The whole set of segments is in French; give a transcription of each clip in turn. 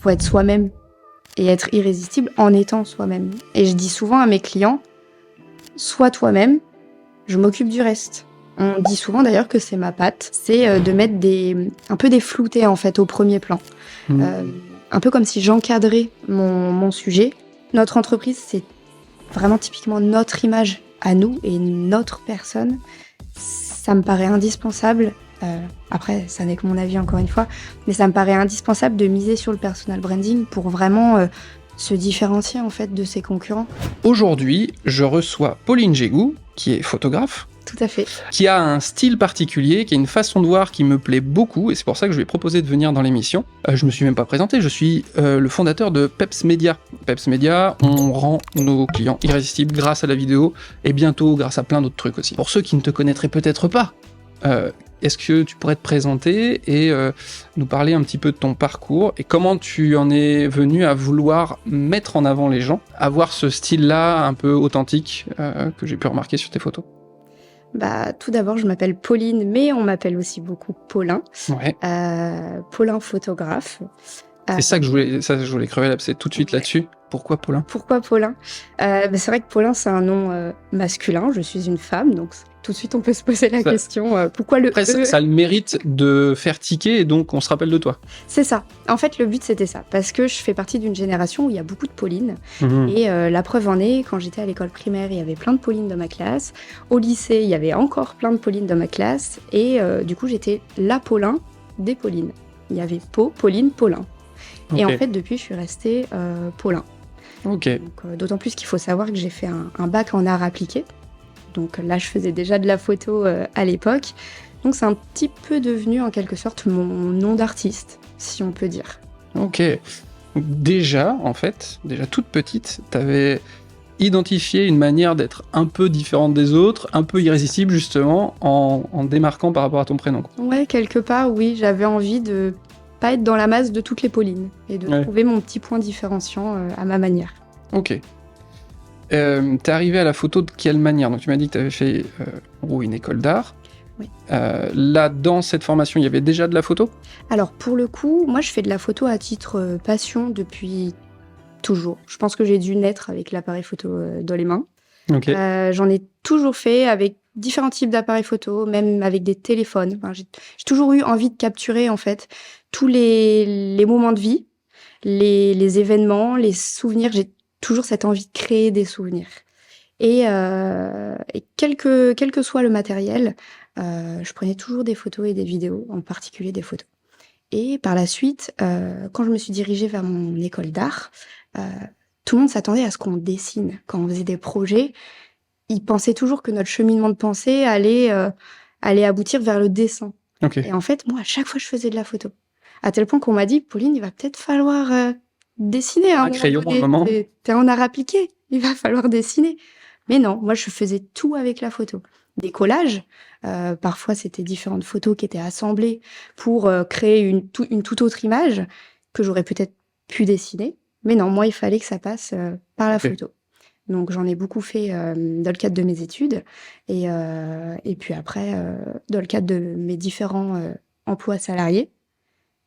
faut être soi-même et être irrésistible en étant soi-même. Et je dis souvent à mes clients, sois toi-même, je m'occupe du reste. On dit souvent d'ailleurs que c'est ma patte, c'est de mettre un peu des floutés en fait au premier plan. Un peu comme si j'encadrais mon sujet. Notre entreprise, c'est vraiment typiquement notre image à nous et notre personne. Ça me paraît indispensable. Après, ça n'est que mon avis encore une fois, mais ça me paraît indispensable de miser sur le personal branding pour vraiment se différencier en fait de ses concurrents. Aujourd'hui, je reçois Pauline Jégou, qui est photographe. Tout à fait. Qui a un style particulier, qui a une façon de voir qui me plaît beaucoup, et c'est pour ça que je lui ai proposé de venir dans l'émission. Je me suis même pas présenté, je suis le fondateur de Peps Media. Peps Media, on rend nos clients irrésistibles grâce à la vidéo, et bientôt grâce à plein d'autres trucs aussi. Pour ceux qui ne te connaîtraient peut-être pas, est-ce que tu pourrais te présenter et nous parler un petit peu de ton parcours et comment tu en es venu à vouloir mettre en avant les gens, avoir ce style-là un peu authentique que j'ai pu remarquer sur tes photos? Tout d'abord, je m'appelle Pauline, mais on m'appelle aussi beaucoup Paulin. Ouais. Paulin photographe. C'est ça que je voulais crever l'abcès tout de suite là-dessus. Pourquoi Paulin? Pourquoi Paulin? C'est vrai que Paulin, c'est un nom masculin. Je suis une femme, donc tout de suite, on peut se poser la question pourquoi le Après, ça a le mérite de faire tiquer et donc on se rappelle de toi. C'est ça. En fait, le but, c'était ça. Parce que je fais partie d'une génération où il y a beaucoup de Pauline. Et la preuve en est, quand j'étais à l'école primaire, il y avait plein de Pauline dans ma classe. Au lycée, il y avait encore plein de Pauline dans ma classe. Et du coup, j'étais la Paulin des Paulines. Il y avait Pauline, Paulin. Et en fait, depuis, je suis restée Paulin. Ok. Donc, d'autant plus qu'il faut savoir que j'ai fait un bac en arts appliqués. Donc là, je faisais déjà de la photo à l'époque. Donc c'est un petit peu devenu en quelque sorte mon nom d'artiste, si on peut dire. Ok. Déjà toute petite, t'avais identifié une manière d'être un peu différente des autres, un peu irrésistible justement, en démarquant par rapport à ton prénom. Ouais, quelque part, oui. J'avais envie de pas être dans la masse de toutes les Paulines et de trouver mon petit point différenciant à ma manière. Ok. T'es arrivé à la photo de quelle manière? Donc tu m'as dit que t'avais fait une école d'art. Oui. Là, dans cette formation, il y avait déjà de la photo? Alors pour le coup, moi je fais de la photo à titre passion depuis toujours. Je pense que j'ai dû naître avec l'appareil photo dans les mains. Okay. J'en ai toujours fait avec différents types d'appareils photo, même avec des téléphones. Enfin, j'ai toujours eu envie de capturer en fait tous les moments de vie, les événements, les souvenirs. J'ai toujours cette envie de créer des souvenirs. Et quel que soit le matériel, je prenais toujours des photos et des vidéos, en particulier des photos. Et par la suite, quand je me suis dirigée vers mon école d'art, tout le monde s'attendait à ce qu'on dessine. Quand on faisait des projets, ils pensaient toujours que notre cheminement de pensée allait aboutir vers le dessin. Okay. Et en fait, moi, à chaque fois, je faisais de la photo. À tel point qu'on m'a dit, Pauline, il va peut-être falloir dessiner. Un crayon, un moment. T'es en art appliqué, il va falloir dessiner. Mais non, moi, je faisais tout avec la photo. Des collages, parfois, c'était différentes photos qui étaient assemblées pour créer une toute autre image que j'aurais peut-être pu dessiner. Mais non, moi, il fallait que ça passe par la photo. Donc, j'en ai beaucoup fait dans le cadre de mes études. Et puis après, dans le cadre de mes différents emplois salariés.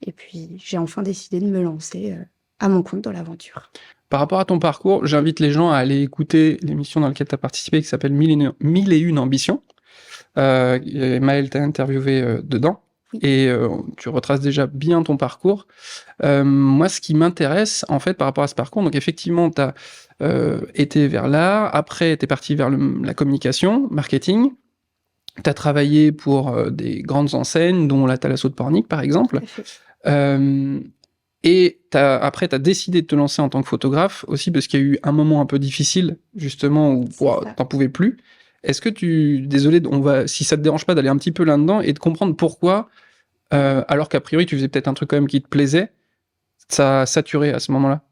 Et puis, j'ai enfin décidé de me lancer à mon compte dans l'aventure. Par rapport à ton parcours, j'invite les gens à aller écouter l'émission dans laquelle tu as participé qui s'appelle 1001 ambitions. Maëlle t'a interviewé dedans. Oui. Et tu retraces déjà bien ton parcours. Moi, ce qui m'intéresse, en fait, par rapport à ce parcours, donc effectivement, tu as été vers l'art, après, tu es parti vers la communication, marketing. Tu as travaillé pour des grandes enseignes, dont la Thalasso de Pornic, par exemple. Et après, tu as décidé de te lancer en tant que photographe aussi, parce qu'il y a eu un moment un peu difficile, justement, où t'en pouvais plus. Est-ce que désolé, si ça te dérange pas d'aller un petit peu là-dedans et de comprendre pourquoi, alors qu'a priori tu faisais peut-être un truc quand même qui te plaisait, ça a saturé à ce moment-là?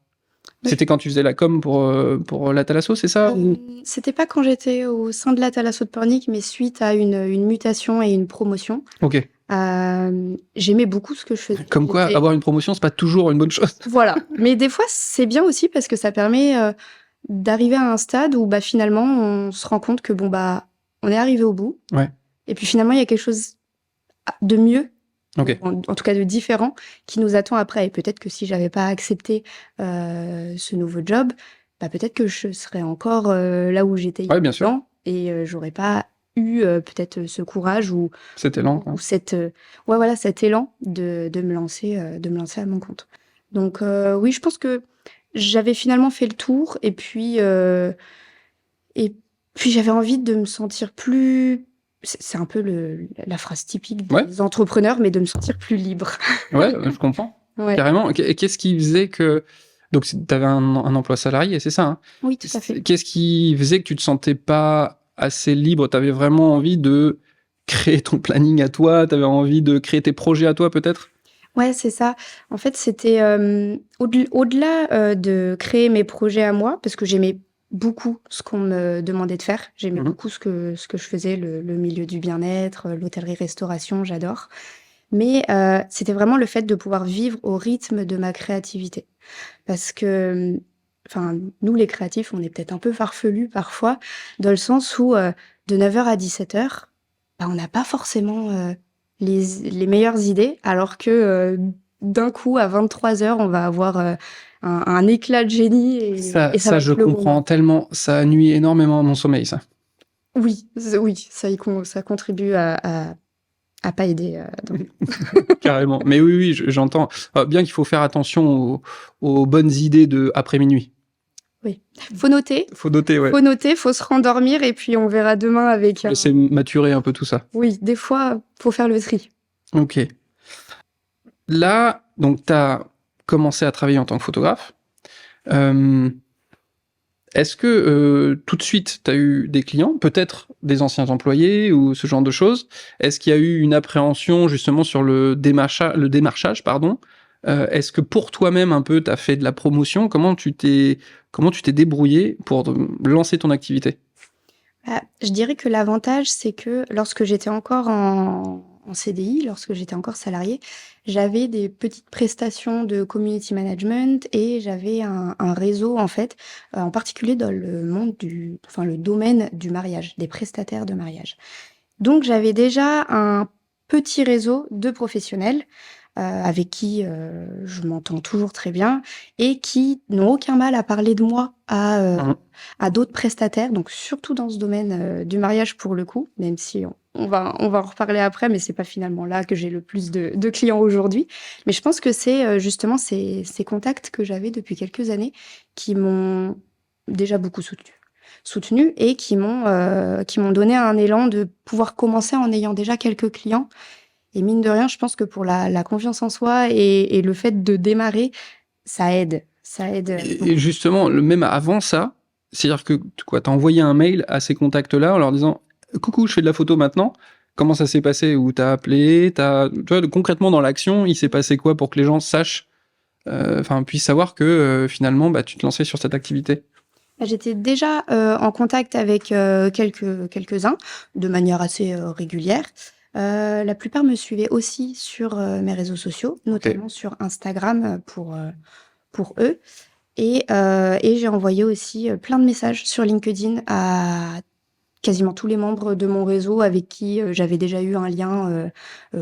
C'était quand tu faisais la com pour la Thalasso, c'est ça? C'était pas quand j'étais au sein de la Thalasso de Pornic, mais suite à une mutation et une promotion. Ok. J'aimais beaucoup ce que je faisais. Comme quoi, avoir une promotion, c'est pas toujours une bonne chose. Voilà. Mais des fois, c'est bien aussi parce que ça permet d'arriver à un stade où finalement, on se rend compte que on est arrivé au bout. Ouais. Et puis finalement, il y a quelque chose de mieux Ok. En tout cas de différent, qui nous attend après. Et peut-être que si j'avais pas accepté ce nouveau job, bah, peut-être que je serais encore là où j'étais il y a Ouais, bien 10 sûr. ans et j'aurais pas eu peut-être ce courage Cet élan, quoi. ou cette ouais voilà cet élan de me lancer à mon compte. Donc oui, je pense que j'avais finalement fait le tour et puis j'avais envie de me sentir plus. C'est un peu la phrase typique Ouais, des entrepreneurs, mais de me sentir plus libre. ouais, je comprends. Ouais, Carrément. Et qu'est-ce qui faisait que... Donc, tu avais un emploi salarié, c'est ça, hein? oui, tout à fait. Qu'est-ce qui faisait que tu te sentais pas assez libre? Tu avais vraiment envie de créer ton planning à toi? Tu avais envie de créer tes projets à toi, peut-être? Ouais, c'est ça. En fait, c'était au-delà de créer mes projets à moi, parce que j'aimais beaucoup ce qu'on me demandait de faire. J'aimais Mhm. beaucoup ce que je faisais, le milieu du bien-être, l'hôtellerie-restauration, j'adore. Mais c'était vraiment le fait de pouvoir vivre au rythme de ma créativité. Parce que, enfin, nous, les créatifs, on est peut-être un peu farfelus parfois, dans le sens où de 9 heures à 17 heures, bah, on n'a pas forcément les meilleures idées, alors que d'un coup, à 23 heures, on va avoir un éclat de génie et ça va Ça, je être le comprends moment. tellement. Ça nuit énormément à mon sommeil, ça. Oui, oui, ça contribue à pas aider. Carrément. Mais oui, oui, j'entends. Bien qu'il faut faire attention aux bonnes idées de après minuit. Oui, faut noter, Faut noter, ouais. faut se rendormir et puis on verra demain avec Faut un. laisser maturer un peu tout ça. Oui, des fois, faut faire le tri. Ok. Là, donc, tu as commencé à travailler en tant que photographe. Euh, Est-ce que tout de suite, tu as eu des clients, peut-être des anciens employés ou ce genre de choses? Est-ce qu'il y a eu une appréhension justement sur le démarchage, pardon? Est-ce que pour toi-même un peu, tu as fait de la promotion? Comment tu t'es débrouillé pour lancer ton activité? Bah, je dirais que l'avantage, c'est que lorsque j'étais encore en CDI, lorsque j'étais encore salariée, j'avais des petites prestations de community management et j'avais un réseau, en fait, en particulier dans le monde enfin, le domaine du mariage, des prestataires de mariage. Donc, j'avais déjà un petit réseau de professionnels avec qui je m'entends toujours très bien et qui n'ont aucun mal à parler de moi Mhm. à d'autres prestataires, donc surtout dans ce domaine du mariage pour le coup, même si on va en reparler après, mais c'est pas finalement là que j'ai le plus de clients aujourd'hui. Mais je pense que c'est justement ces contacts que j'avais depuis quelques années qui m'ont déjà beaucoup soutenu et qui m'ont donné un élan de pouvoir commencer en ayant déjà quelques clients. Et mine de rien, je pense que pour la confiance en soi et le fait de démarrer, ça aide. Ça aide Et beaucoup. justement, même avant ça, c'est-à-dire que quoi, t'as envoyé un mail à ces contacts-là en leur disant coucou, je fais de la photo maintenant. Comment ça s'est passé? Ou t'as appelé, tu vois, concrètement dans l'action, il s'est passé quoi pour que les gens sachent, enfin, puissent savoir que finalement, bah, tu te lançais sur cette activité? J'étais déjà en contact avec quelques-uns de manière assez régulière. La plupart me suivaient aussi sur mes réseaux sociaux, Ok. notamment sur Instagram pour eux. Et j'ai envoyé aussi plein de messages sur LinkedIn à quasiment tous les membres de mon réseau avec qui j'avais déjà eu un lien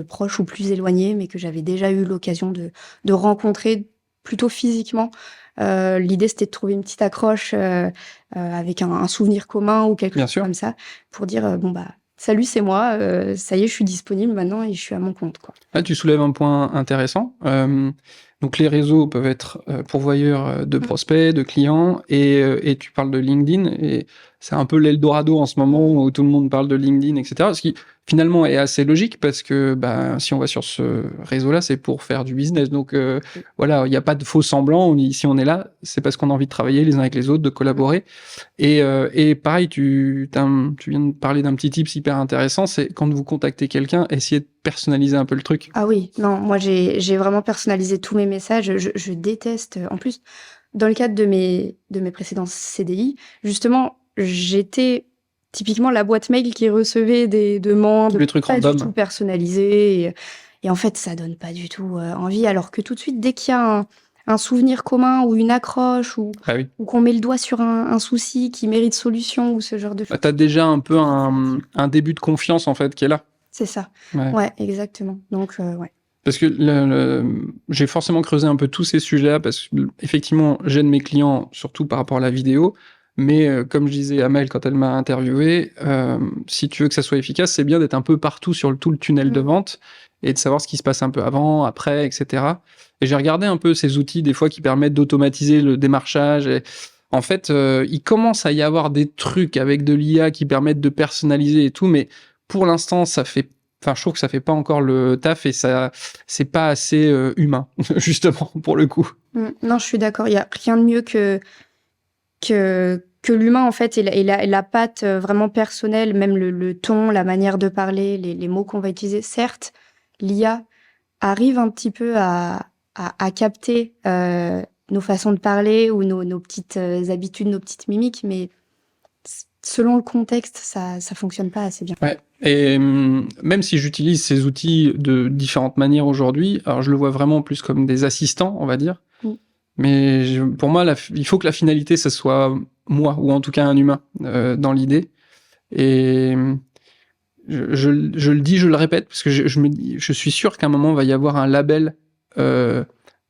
proche ou plus éloigné, mais que j'avais déjà eu l'occasion de rencontrer plutôt physiquement. L'idée, c'était de trouver une petite accroche avec un souvenir commun ou quelque Bien chose sûr. comme ça pour dire bon bah salut, c'est moi, ça y est, je suis disponible maintenant et je suis à mon compte, quoi. Là, tu soulèves un point intéressant. Donc, les réseaux peuvent être pourvoyeurs de Mm. prospects, de clients, et tu parles de LinkedIn, et c'est un peu l'Eldorado en ce moment où tout le monde parle de LinkedIn, etc. Ce qui finalement est assez logique parce que bah, si on va sur ce réseau-là, c'est pour faire du business. Donc voilà, il n'y a pas de faux semblants. Si on est là, c'est parce qu'on a envie de travailler les uns avec les autres, de collaborer. Et pareil, tu viens de parler d'un petit tips hyper intéressant, c'est quand vous contactez quelqu'un, essayez de personnaliser un peu le truc. Ah oui, non, moi j'ai vraiment personnalisé tous mes messages. Je déteste. En plus, dans le cadre de mes précédents CDI, justement, j'étais typiquement la boîte mail qui recevait des Tous demandes les trucs pas du random. tout personnalisées. Et en fait, ça donne pas du tout envie. Alors que tout de suite, dès qu'il y a un souvenir commun ou une accroche Ah oui. ou qu'on met le doigt sur un souci qui mérite solution ou ce genre de Bah, choses, t'as déjà un peu un début de confiance en fait qui est là. c'est ça. Ouais. Ouais, exactement. Donc, ouais. Parce que j'ai forcément creusé un peu tous ces sujets-là, parce que effectivement, j'aide mes clients, surtout par rapport à la vidéo, mais comme je disais à Maëlle quand elle m'a interviewé, si tu veux que ça soit efficace, c'est bien d'être un peu partout sur tout le tunnel de vente, et de savoir ce qui se passe un peu avant, après, etc. Et j'ai regardé un peu ces outils, des fois, qui permettent d'automatiser le démarchage, et en fait, il commence à y avoir des trucs avec de l'IA qui permettent de personnaliser et tout, mais pour l'instant, je trouve que ça fait pas encore le taf et ça, c'est pas assez humain, justement, pour le coup. Non, je suis d'accord. Il y a rien de mieux que l'humain, en fait, et la patte vraiment personnelle, même le ton, la manière de parler, les mots qu'on va utiliser. Certes, l'IA arrive un petit peu à capter nos façons de parler ou nos petites habitudes, nos petites mimiques, mais selon le contexte, ça fonctionne pas assez bien. Ouais. Et même si j'utilise ces outils de différentes manières aujourd'hui, alors je le vois vraiment plus comme des assistants, on va dire. Mais pour moi, il faut que la finalité, ce soit moi, ou en tout cas un humain, dans l'idée. Et je le dis, je le répète, parce que je suis sûr qu'à un moment, il va y avoir un label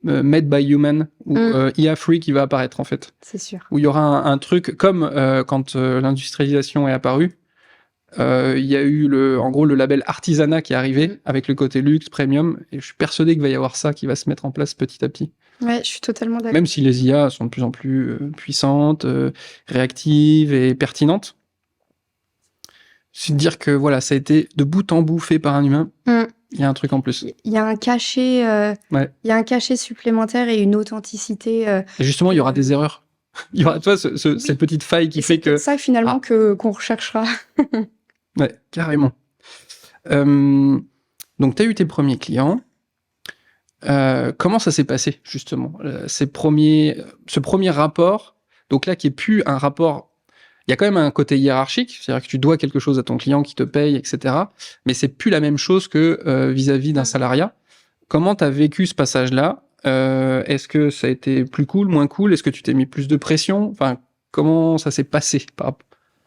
Made by Human, ou IA Free qui va apparaître, en fait. C'est sûr. Où il y aura un truc, comme quand l'industrialisation est apparue, il y a eu en gros le label artisanat qui est arrivé, avec le côté luxe, premium, et je suis persuadé qu'il va y avoir ça qui va se mettre en place petit à petit. Ouais, je suis totalement d'accord. Même si les IA sont de plus en plus puissantes, réactives et pertinentes. C'est de dire que voilà, ça a été de bout en bout fait par un humain. Il y a un truc en plus. Il y a un cachet, il y a un cachet supplémentaire et une authenticité. Et justement, il y aura des erreurs. Il y aura, toi, cette petite faille qui fait que... C'est ça finalement qu'on recherchera. Ouais, carrément. Donc, tu as eu tes premiers clients. Comment ça s'est passé, justement, ce premier rapport, donc là, qui est plus un rapport... Il y a quand même un côté hiérarchique, c'est-à-dire que tu dois quelque chose à ton client qui te paye, etc. Mais c'est plus la même chose que vis-à-vis d'un salariat. Comment tu as vécu ce passage-là ? Est-ce que ça a été plus cool, moins cool ? Est-ce que tu t'es mis plus de pression ? Enfin, comment ça s'est passé ?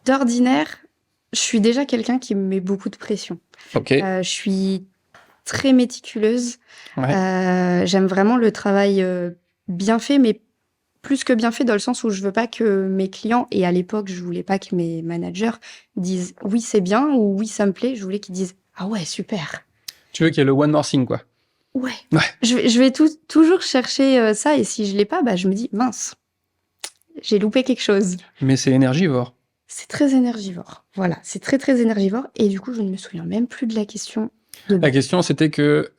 D'ordinaire, je suis déjà quelqu'un qui me met beaucoup de pression. Ok. Je suis très méticuleuse. Ouais. J'aime vraiment le travail bien fait, mais plus que bien fait dans le sens où je veux pas que mes clients, et à l'époque, je voulais pas que mes managers disent oui, c'est bien ou oui, ça me plaît. Je voulais qu'ils disent ah ouais, super. Tu veux qu'il y ait le one more thing, quoi. Ouais. Je vais toujours chercher ça, et si je l'ai pas, bah, je me dis mince, j'ai loupé quelque chose. Mais c'est énergivore. C'est très énergivore. Voilà, c'est très très énergivore, et du coup, je ne me souviens même plus de la question. La question, c'était que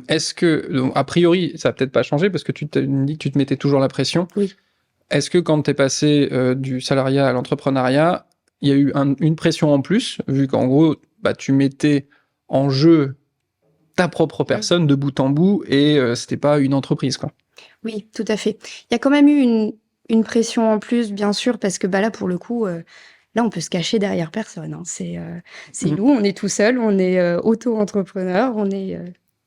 est-ce que, donc, a priori, ça n'a peut-être pas changé parce que tu t'as dit que tu te mettais toujours la pression. Oui. Est-ce que quand tu es passé du salariat à l'entrepreneuriat, il y a eu une pression en plus, vu qu'en gros, bah, tu mettais en jeu ta propre personne de bout en bout et c'était pas une entreprise, quoi. Oui, tout à fait. Il y a quand même eu une pression en plus, bien sûr, parce que bah, là, pour le coup, là, on peut se cacher derrière personne. Hein. C'est nous, on est tout seul, on est auto-entrepreneur,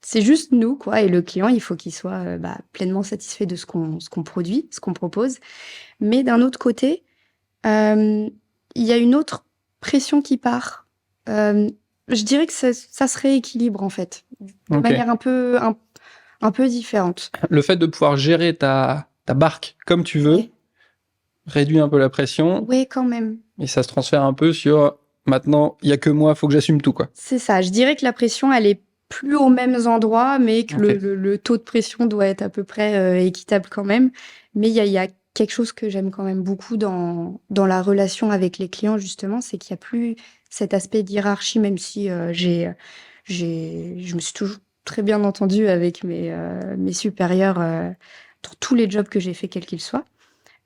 c'est juste nous, quoi. Et le client, il faut qu'il soit pleinement satisfait de ce qu'on produit, ce qu'on propose. Mais d'un autre côté, il y a une autre pression qui part. Je dirais que ça se rééquilibre, en fait, de manière un peu différente. Le fait de pouvoir gérer ta barque comme tu veux réduit un peu la pression. Oui, quand même. Et ça se transfère un peu sur maintenant, il n'y a que moi, il faut que j'assume tout, quoi. C'est ça. Je dirais que la pression, elle est plus aux mêmes endroits, mais que le taux de pression doit être à peu près équitable quand même. Mais il y a quelque chose que j'aime quand même beaucoup dans la relation avec les clients, justement, c'est qu'il n'y a plus cet aspect d'hiérarchie, même si je me suis toujours très bien entendue avec mes supérieurs dans tous les jobs que j'ai fait, quels qu'ils soient.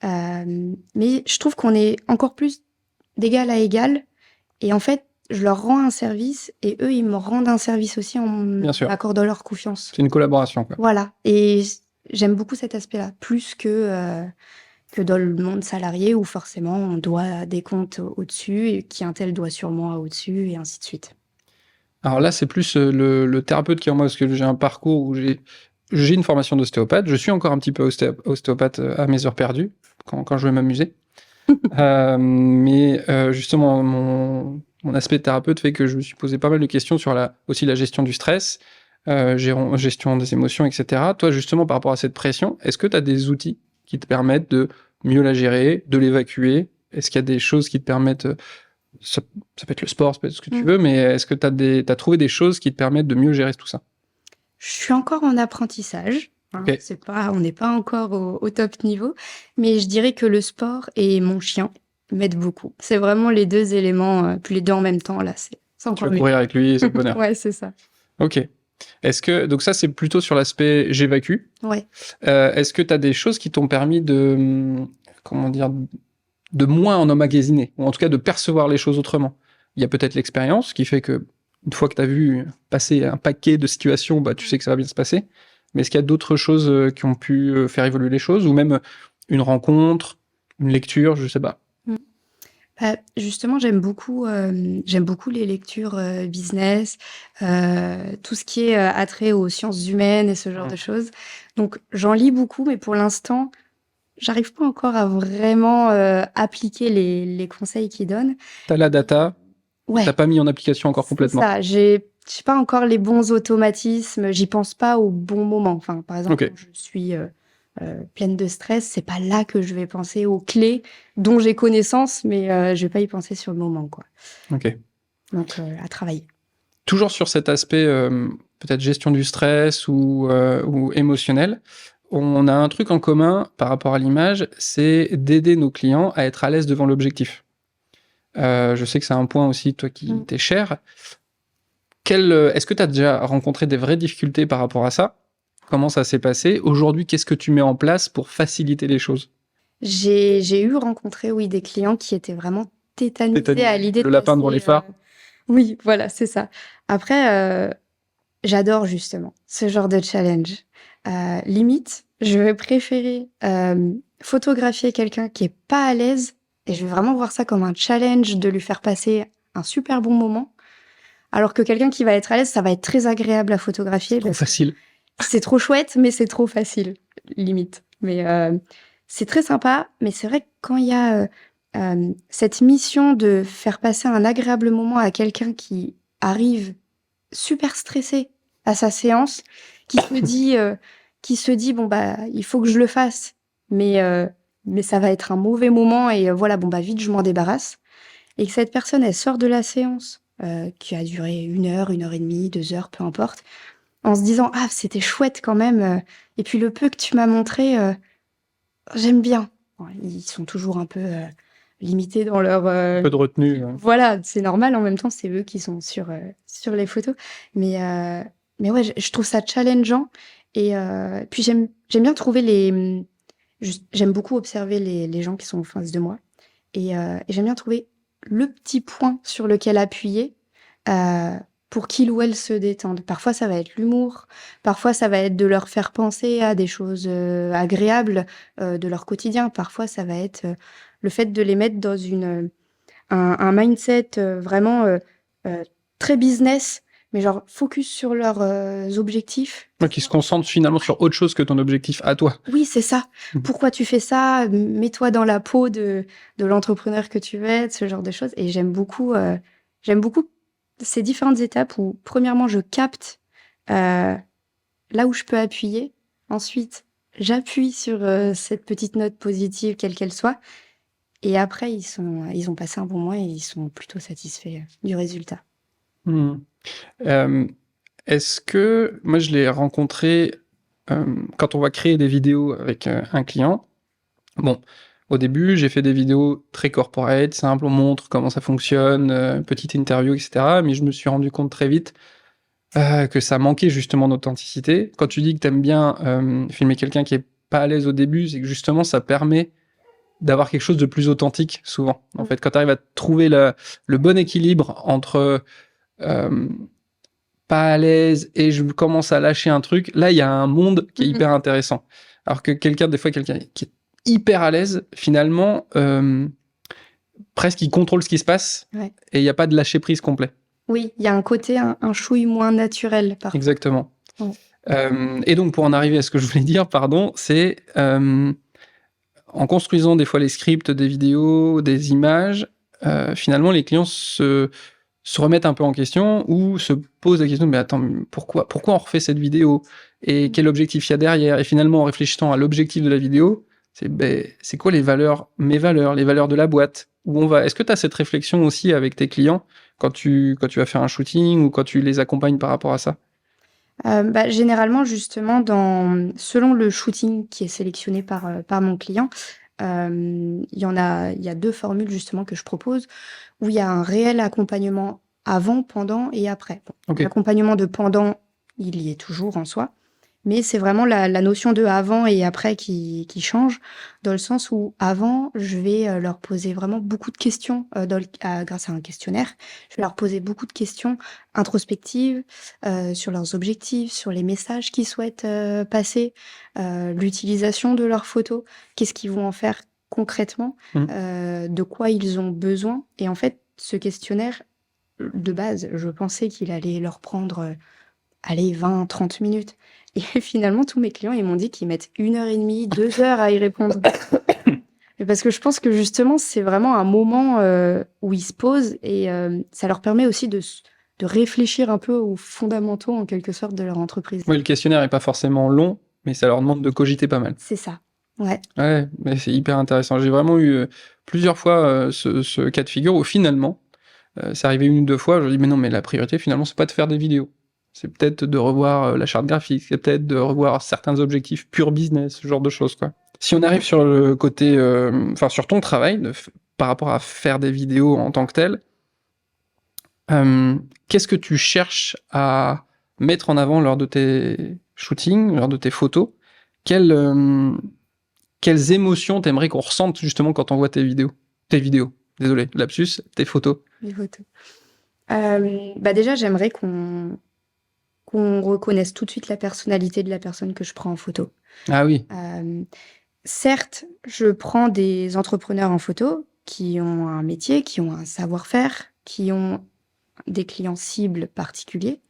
Mais je trouve qu'on est encore plus d'égal à égal. Et en fait, je leur rends un service et eux, ils me rendent un service aussi en m'accordant leur confiance. C'est une collaboration, quoi. Voilà. Et j'aime beaucoup cet aspect-là, plus que dans le monde salarié où forcément on doit des comptes au-dessus et qui un tel doit sur moi au-dessus et ainsi de suite. Alors là, c'est plus le thérapeute qui est en moi, parce que j'ai un parcours où j'ai une formation d'ostéopathe. Je suis encore un petit peu ostéopathe à mes heures perdues, quand je vais m'amuser. Mais justement, mon aspect thérapeute fait que je me suis posé pas mal de questions sur aussi la gestion du stress, gestion des émotions, etc. Toi, justement, par rapport à cette pression, est-ce que tu as des outils qui te permettent de mieux la gérer, de l'évacuer? Est-ce qu'il y a des choses qui te permettent, ça peut être le sport, ça peut être ce que tu veux, mais est-ce que t'as trouvé des choses qui te permettent de mieux gérer tout ça? Je suis encore en apprentissage. Ok. On n'est pas encore au top niveau, mais je dirais que le sport et mon chien m'aident beaucoup. C'est vraiment les deux éléments, puis les deux en même temps, là, c'est Tu encore vas mieux. courir avec lui, c'est le bonheur. Ouais, c'est ça. Ok. Donc ça, c'est plutôt sur l'aspect j'évacue. Ouais. Est-ce que tu as des choses qui t'ont permis comment dire, de moins en emmagasiner, ou en tout cas de percevoir les choses autrement? Il y a peut-être l'expérience qui fait que, une fois que tu as vu passer un paquet de situations, bah, tu sais que ça va bien se passer. Mais est-ce qu'il y a d'autres choses qui ont pu faire évoluer les choses, ou même une rencontre, une lecture, je sais pas. Bah, justement, j'aime beaucoup les lectures business, tout ce qui est attrait aux sciences humaines et ce genre de choses. Donc, j'en lis beaucoup, mais pour l'instant, j'arrive pas encore à vraiment appliquer les conseils qu'ils donnent. T'as la data, Ouais, t'as pas mis en application encore c'est complètement. ça. J'ai pas encore les bons automatismes. J'y pense pas au bon moment. Enfin, par exemple, Ok. quand je suis pleine de stress, c'est pas là que je vais penser aux clés dont j'ai connaissance, mais je vais pas y penser sur le moment, quoi. Ok. Donc, à travailler. Toujours sur cet aspect peut-être gestion du stress ou émotionnel, on a un truc en commun par rapport à l'image, c'est d'aider nos clients à être à l'aise devant l'objectif. Je sais que c'est un point aussi, toi, qui t'est cher. Est-ce que tu as déjà rencontré des vraies difficultés par rapport à ça? Comment ça s'est passé? Aujourd'hui, qu'est-ce que tu mets en place pour faciliter les choses? J'ai eu rencontré, oui, des clients qui étaient vraiment tétanisés à l'idée de Le lapin devant passer, les phares. Oui, voilà, c'est ça. Après, j'adore justement ce genre de challenge. Limite, je vais préférer photographier quelqu'un qui est pas à l'aise et je vais vraiment voir ça comme un challenge de lui faire passer un super bon moment. Alors que quelqu'un qui va être à l'aise, ça va être très agréable à photographier. Trop facile. C'est trop chouette, mais c'est trop facile, limite. Mais c'est très sympa. Mais c'est vrai que quand il y a cette mission de faire passer un agréable moment à quelqu'un qui arrive super stressé à sa séance, qui se dit bon bah il faut que je le fasse, mais ça va être un mauvais moment et voilà bon bah vite je m'en débarrasse. Et que cette personne elle sort de la séance qui a duré 1 heure, 1 heure et demie, 2 heures, peu importe, en se disant ah c'était chouette quand même et puis le peu que tu m'as montré j'aime bien. Bon, ils sont toujours un peu limités dans leur Un peu de retenue. voilà, c'est normal, en même temps, c'est eux qui sont sur les photos. Mais ouais, je trouve ça challengeant. Et puis j'aime bien trouver j'aime beaucoup observer les gens qui sont en face de moi. Et j'aime bien trouver le petit point sur lequel appuyer pour qu'il ou elle se détende. Parfois, ça va être l'humour. Parfois, ça va être de leur faire penser à des choses agréables de leur quotidien. Parfois, ça va être le fait de les mettre dans un mindset vraiment très business, mais genre focus sur leurs objectifs. Qui se concentre finalement sur autre chose que ton objectif à toi. Oui, c'est ça. Pourquoi tu fais ça? Mets-toi dans la peau de l'entrepreneur que tu veux être, ce genre de choses. Et j'aime beaucoup ces différentes étapes où, premièrement, je capte là où je peux appuyer. Ensuite, j'appuie sur cette petite note positive, quelle qu'elle soit. Et après, ils ont passé un bon mois et ils sont plutôt satisfaits du résultat. Est-ce que, moi je l'ai rencontré quand on va créer des vidéos avec un client. Bon, au début, j'ai fait des vidéos très corporate, simples, on montre comment ça fonctionne, petite interview, etc. Mais je me suis rendu compte très vite que ça manquait justement d'authenticité. Quand tu dis que t'aimes bien filmer quelqu'un qui est pas à l'aise au début, c'est que justement ça permet d'avoir quelque chose de plus authentique souvent. En fait, quand tu arrives à trouver le bon équilibre entre pas à l'aise et je commence à lâcher un truc, là il y a un monde qui est hyper intéressant. Alors que quelqu'un qui est hyper à l'aise, finalement, presque il contrôle ce qui se passe et il n'y a pas de lâcher prise complet. Oui, il y a un côté un chouille moins naturel. Exactement. Et donc pour en arriver à ce que je voulais dire, pardon, c'est en construisant des fois les scripts des vidéos, des images, finalement les clients se se remettent un peu en question ou se posent la question, mais attends, pourquoi on refait cette vidéo et quel objectif il y a derrière? Et finalement, en réfléchissant à l'objectif de la vidéo, c'est quoi les valeurs, mes valeurs, les valeurs de la boîte, où on va? Est-ce que tu as cette réflexion aussi avec tes clients quand tu vas faire un shooting ou quand tu les accompagnes par rapport à ça? Généralement, justement, selon le shooting qui est sélectionné par mon client, il y a 2 formules justement que je propose, où il y a un réel accompagnement avant, pendant et après. Bon, Ok. l'accompagnement de pendant, il y est toujours en soi, mais c'est vraiment la notion de avant et après qui change, dans le sens où avant, je vais, leur poser vraiment beaucoup de questions, grâce à un questionnaire. Je vais leur poser beaucoup de questions introspectives, sur leurs objectifs, sur les messages qu'ils souhaitent, passer, l'utilisation de leurs photos. Qu'est-ce qu'ils vont en faire concrètement? Mmh. De quoi ils ont besoin? Et en fait, ce questionnaire, de base, je pensais qu'il allait leur prendre, allez 20-30 minutes et finalement tous mes clients, ils m'ont dit qu'ils mettent 1 heure et demie, 2 heures à y répondre. Mais parce que je pense que justement, c'est vraiment un moment, où ils se posent et ça leur permet aussi de réfléchir un peu aux fondamentaux, en quelque sorte, de leur entreprise. Oui, le questionnaire est pas forcément long, mais ça leur demande de cogiter pas mal. C'est ça, ouais. Ouais, mais c'est hyper intéressant. J'ai vraiment eu plusieurs fois ce cas de figure où finalement, c'est arrivé 1 ou 2 fois, je me dis mais non, mais la priorité finalement, c'est pas de faire des vidéos. C'est peut-être de revoir la charte graphique, c'est peut-être de revoir certains objectifs pur business, ce genre de choses, quoi. Si on arrive sur le côté, enfin sur ton travail, par rapport à faire des vidéos en tant que tel, qu'est-ce que tu cherches à mettre en avant lors de tes shootings, lors de tes photos? Quelles émotions t'aimerais qu'on ressente justement quand on voit tes vidéos? Tes vidéos, désolé, lapsus, tes photos. Les photos. Déjà, j'aimerais qu'on reconnaisse tout de suite la personnalité de la personne que je prends en photo. Ah oui, Certes, je prends des entrepreneurs en photo qui ont un métier, qui ont un savoir-faire, qui ont des clients cibles particuliers,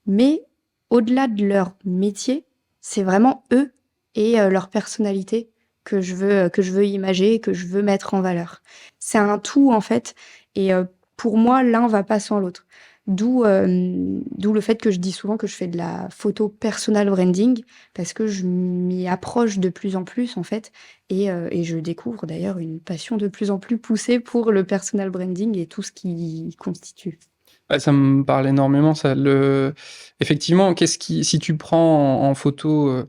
mais au-delà de leur métier, c'est vraiment eux et leur personnalité que je veux imager, que je veux mettre en valeur. C'est un tout en fait, et pour moi, l'un va pas sans l'autre. D'où le fait que je dis souvent que je fais de la photo personal branding, parce que je m'y approche de plus en plus en fait, et je découvre d'ailleurs une passion de plus en plus poussée pour le personal branding et tout ce qui y constitue. ouais, ça me parle énormément. Ça, effectivement, si tu prends en photo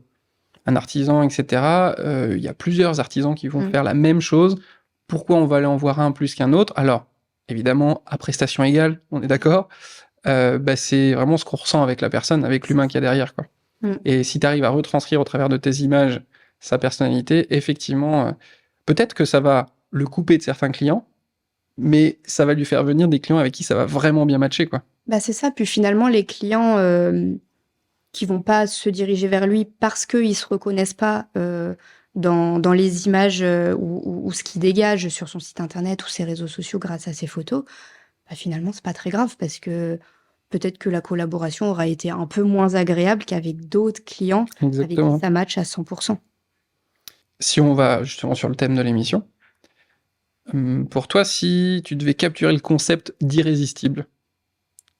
un artisan, etc., il y a plusieurs artisans qui vont Mm. faire la même chose. Pourquoi on va aller en voir un plus qu'un autre? Alors, évidemment, à prestation égale, on est d'accord. C'est vraiment ce qu'on ressent avec la personne, avec l'humain qu'il y a derrière, quoi. Mm. Et si tu arrives à retranscrire au travers de tes images sa personnalité, effectivement, peut-être que ça va le couper de certains clients, mais ça va lui faire venir des clients avec qui ça va vraiment bien matcher, quoi. C'est ça. Puis finalement, les clients qui vont pas se diriger vers lui parce qu'ils se reconnaissent pas dans les images ou ce qu'il dégage sur son site internet ou ses réseaux sociaux grâce à ses photos, finalement, c'est pas très grave parce que peut-être que la collaboration aura été un peu moins agréable qu'avec d'autres clients avec Exactement. qui ça match à 100%. Si on va justement sur le thème de l'émission, pour toi, si tu devais capturer le concept d'irrésistible,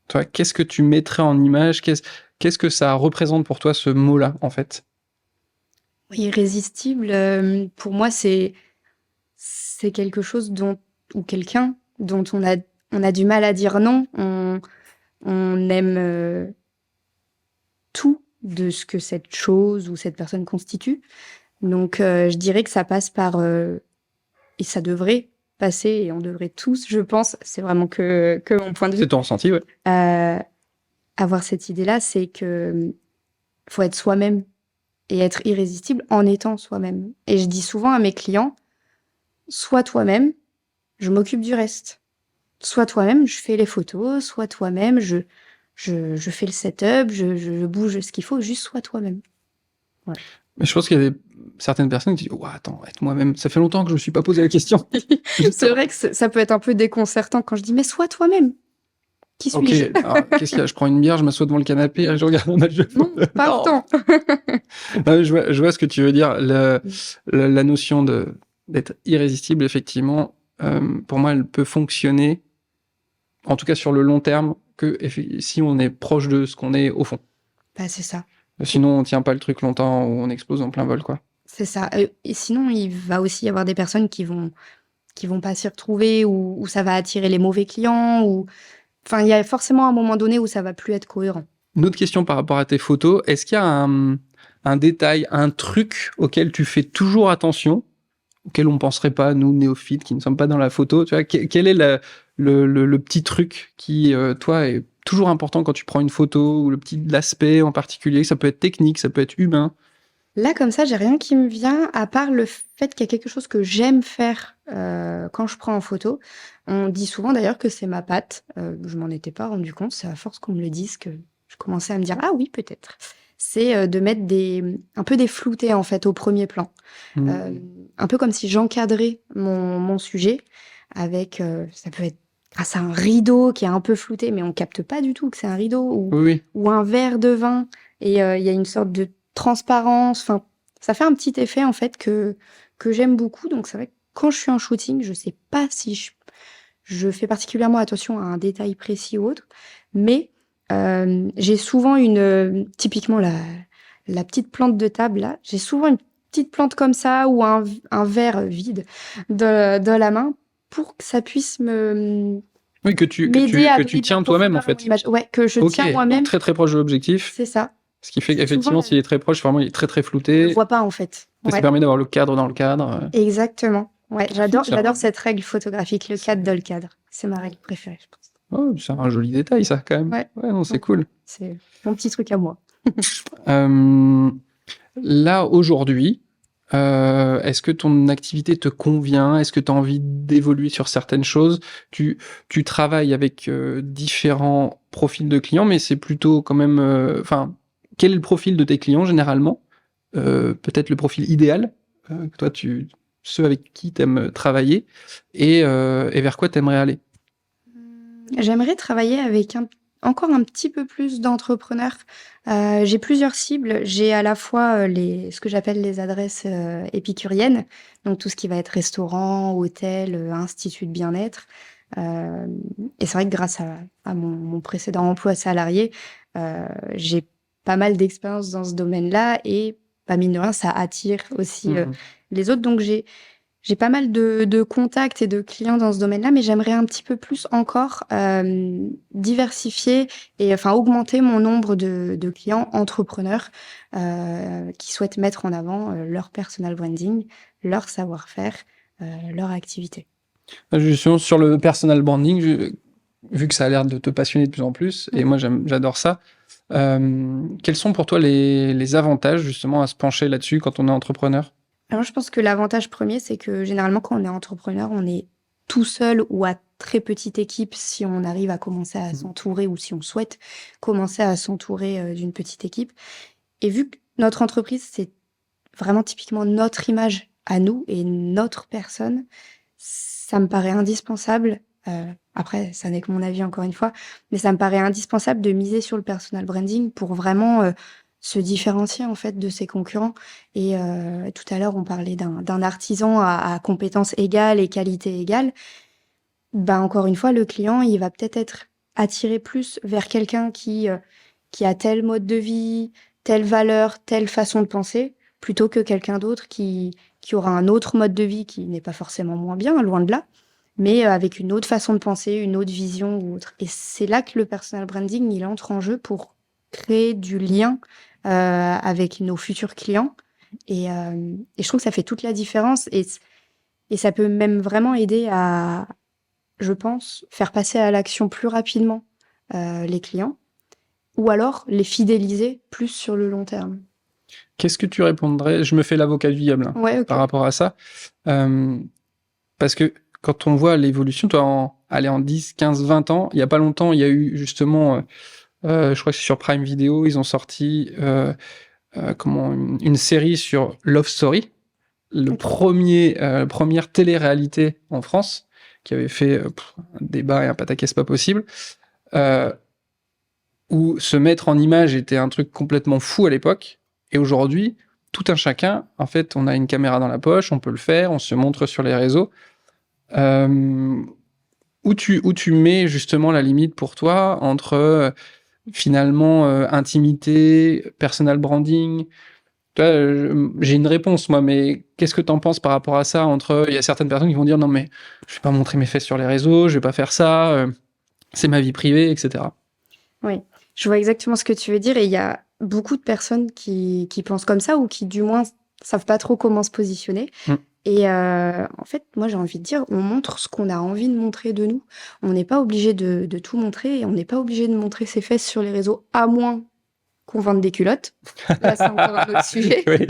toi, qu'est-ce que tu mettrais en image? Qu'est-ce que ça représente pour toi, ce mot-là, en fait? Irrésistible, pour moi, c'est quelque chose ou quelqu'un dont on a du mal à dire non. On aime tout de ce que cette chose ou cette personne constitue. Donc, je dirais que ça passe par, et ça devrait passer, et on devrait tous, je pense, c'est vraiment que mon point de vue. C'est ton ressenti, ouais. Avoir cette idée-là, c'est que faut être soi-même et être irrésistible en étant soi-même. Et je dis souvent à mes clients, sois toi-même, je m'occupe du reste. Sois toi-même, je fais les photos, sois toi-même, je fais le setup, je bouge ce qu'il faut, juste sois toi-même. Ouais. Mais je pense qu'il y a certaines personnes qui disent « attends, être moi-même, ça fait longtemps que je me suis pas posé la question. » C'est vrai que ça peut être un peu déconcertant quand je dis « mais sois toi-même ». Qui suis-je? Ok, alors, qu'est-ce qu'il y a? Je prends une bière, je m'assois devant le canapé et je regarde un match de foot. Non, pas autant. Non, je vois ce que tu veux dire. La notion d'être irrésistible, effectivement, pour moi, elle peut fonctionner en tout cas sur le long terme, que si on est proche de ce qu'on est au fond. Bah, c'est ça. Sinon, on tient pas le truc longtemps ou on explose en plein vol, quoi. C'est ça. Et sinon, il va aussi y avoir des personnes qui vont pas s'y retrouver ou ça va attirer les mauvais clients ou enfin, il y a forcément un moment donné où ça va plus être cohérent. Une autre question par rapport à tes photos, est-ce qu'il y a un détail, un truc auquel tu fais toujours attention, auquel on penserait pas, nous, néophytes, qui ne sommes pas dans la photo, tu vois, quel est le petit truc qui, toi, est toujours important quand tu prends une photo, ou l'aspect en particulier, ça peut être technique, ça peut être humain. Là, comme ça, j'ai rien qui me vient, à part le fait qu'il y a quelque chose que j'aime faire quand je prends en photo. On dit souvent d'ailleurs que c'est ma patte. Je m'en étais pas rendu compte, c'est à force qu'on me le dise que je commençais à me dire ah oui, peut-être. C'est de mettre un peu des floutés en fait au premier plan. Un peu comme si j'encadrais mon sujet avec, ça peut être grâce à un rideau qui est un peu flouté, mais on capte pas du tout que c'est un rideau Oui. ou un verre de vin et il y a une sorte de transparence. Enfin, ça fait un petit effet en fait que j'aime beaucoup. Donc c'est vrai que quand je suis en shooting, je sais pas si je fais particulièrement attention à un détail précis ou autre, mais j'ai souvent typiquement la petite plante de table là, j'ai souvent une petite plante comme ça ou un verre vide dans la main pour que ça puisse Oui, que tu m'aider à que tu donner de la tiens toi-même, en profondeur à mon fait. image. Ouais, que je tiens Ok, moi-même. très très proche de l'objectif. C'est ça. Ce qui fait C'est souvent qu'effectivement, s'il est très proche, vraiment, il est très très on le flouté. voit pas en fait. Ça Ouais, permet d'avoir le cadre dans le cadre. exactement. Ouais, j'adore C'est un- cette règle photographique, le cadre dans le cadre. C'est ma règle préférée, je pense. Oh, c'est un joli détail, ça, quand même. Ouais. Ouais, non, c'est Donc, cool. c'est mon petit truc à moi. Là, aujourd'hui, est-ce que ton activité te convient? Est-ce que tu as envie d'évoluer sur certaines choses? Tu travailles avec différents profils de clients, mais c'est plutôt quand même... Enfin, quel est le profil de tes clients, généralement? Peut-être le profil idéal, toi, ceux avec qui tu aimes travailler, et vers quoi tu aimerais aller? J'aimerais travailler avec encore un petit peu plus d'entrepreneurs. J'ai plusieurs cibles. J'ai à la fois ce que j'appelle les adresses épicuriennes, donc tout ce qui va être restaurant, hôtel, institut de bien-être. Et c'est vrai que grâce à mon précédent emploi salarié, j'ai pas mal d'expérience dans ce domaine-là et pas mine de rien, ça attire aussi les autres. Donc j'ai pas mal de contacts et de clients dans ce domaine-là, mais j'aimerais un petit peu plus encore diversifier et enfin augmenter mon nombre de clients entrepreneurs qui souhaitent mettre en avant leur personal branding, leur savoir-faire, leur activité. Justement, sur le personal branding, vu que ça a l'air de te passionner de plus en plus, et moi j'adore ça, quels sont pour toi les avantages justement à se pencher là-dessus quand on est entrepreneur? Alors, je pense que l'avantage premier, c'est que généralement, quand on est entrepreneur, on est tout seul ou à très petite équipe si on arrive à commencer à s'entourer ou si on souhaite commencer à s'entourer d'une petite équipe. Et vu que notre entreprise, c'est vraiment typiquement notre image à nous et notre personne, ça me paraît indispensable. Après, ça n'est que mon avis encore une fois, mais ça me paraît indispensable de miser sur le personal branding pour vraiment se différencier en fait de ses concurrents. Et tout à l'heure, on parlait d'un artisan à compétences égales et qualité égale. Ben encore une fois, le client, il va peut-être être attiré plus vers quelqu'un qui a tel mode de vie, telle valeur, telle façon de penser, plutôt que quelqu'un d'autre qui aura un autre mode de vie qui n'est pas forcément moins bien, loin de là, mais avec une autre façon de penser, une autre vision ou autre. Et c'est là que le personal branding, il entre en jeu pour créer du lien avec nos futurs clients. Et je trouve que ça fait toute la différence et ça peut même vraiment aider à, je pense, faire passer à l'action plus rapidement les clients ou alors les fidéliser plus sur le long terme. Qu'est-ce que tu répondrais? Je me fais l'avocat du diable Ouais, ok. par rapport à ça. Parce que quand on voit l'évolution, toi, en 10, 15, 20 ans, il n'y a pas longtemps, il y a eu justement, je crois que c'est sur Prime Video, ils ont sorti une série sur Love Story, première télé-réalité en France, qui avait fait un débat et un pataquès pas possible, où se mettre en image était un truc complètement fou à l'époque, et aujourd'hui, tout un chacun, en fait, on a une caméra dans la poche, on peut le faire, on se montre sur les réseaux. où tu mets justement la limite pour toi entre finalement intimité, personal branding? Tu vois, j'ai une réponse moi, mais qu'est-ce que t'en penses par rapport à ça? Entre, il y a certaines personnes qui vont dire non mais je vais pas montrer mes fesses sur les réseaux, je vais pas faire ça, c'est ma vie privée, etc. Oui, je vois exactement ce que tu veux dire et il y a beaucoup de personnes qui pensent comme ça ou qui du moins savent pas trop comment se positionner. Mm. Et en fait, moi j'ai envie de dire, on montre ce qu'on a envie de montrer de nous. On n'est pas obligé de tout montrer et on n'est pas obligé de montrer ses fesses sur les réseaux à moins qu'on vende des culottes. Là, c'est encore un autre sujet. Oui,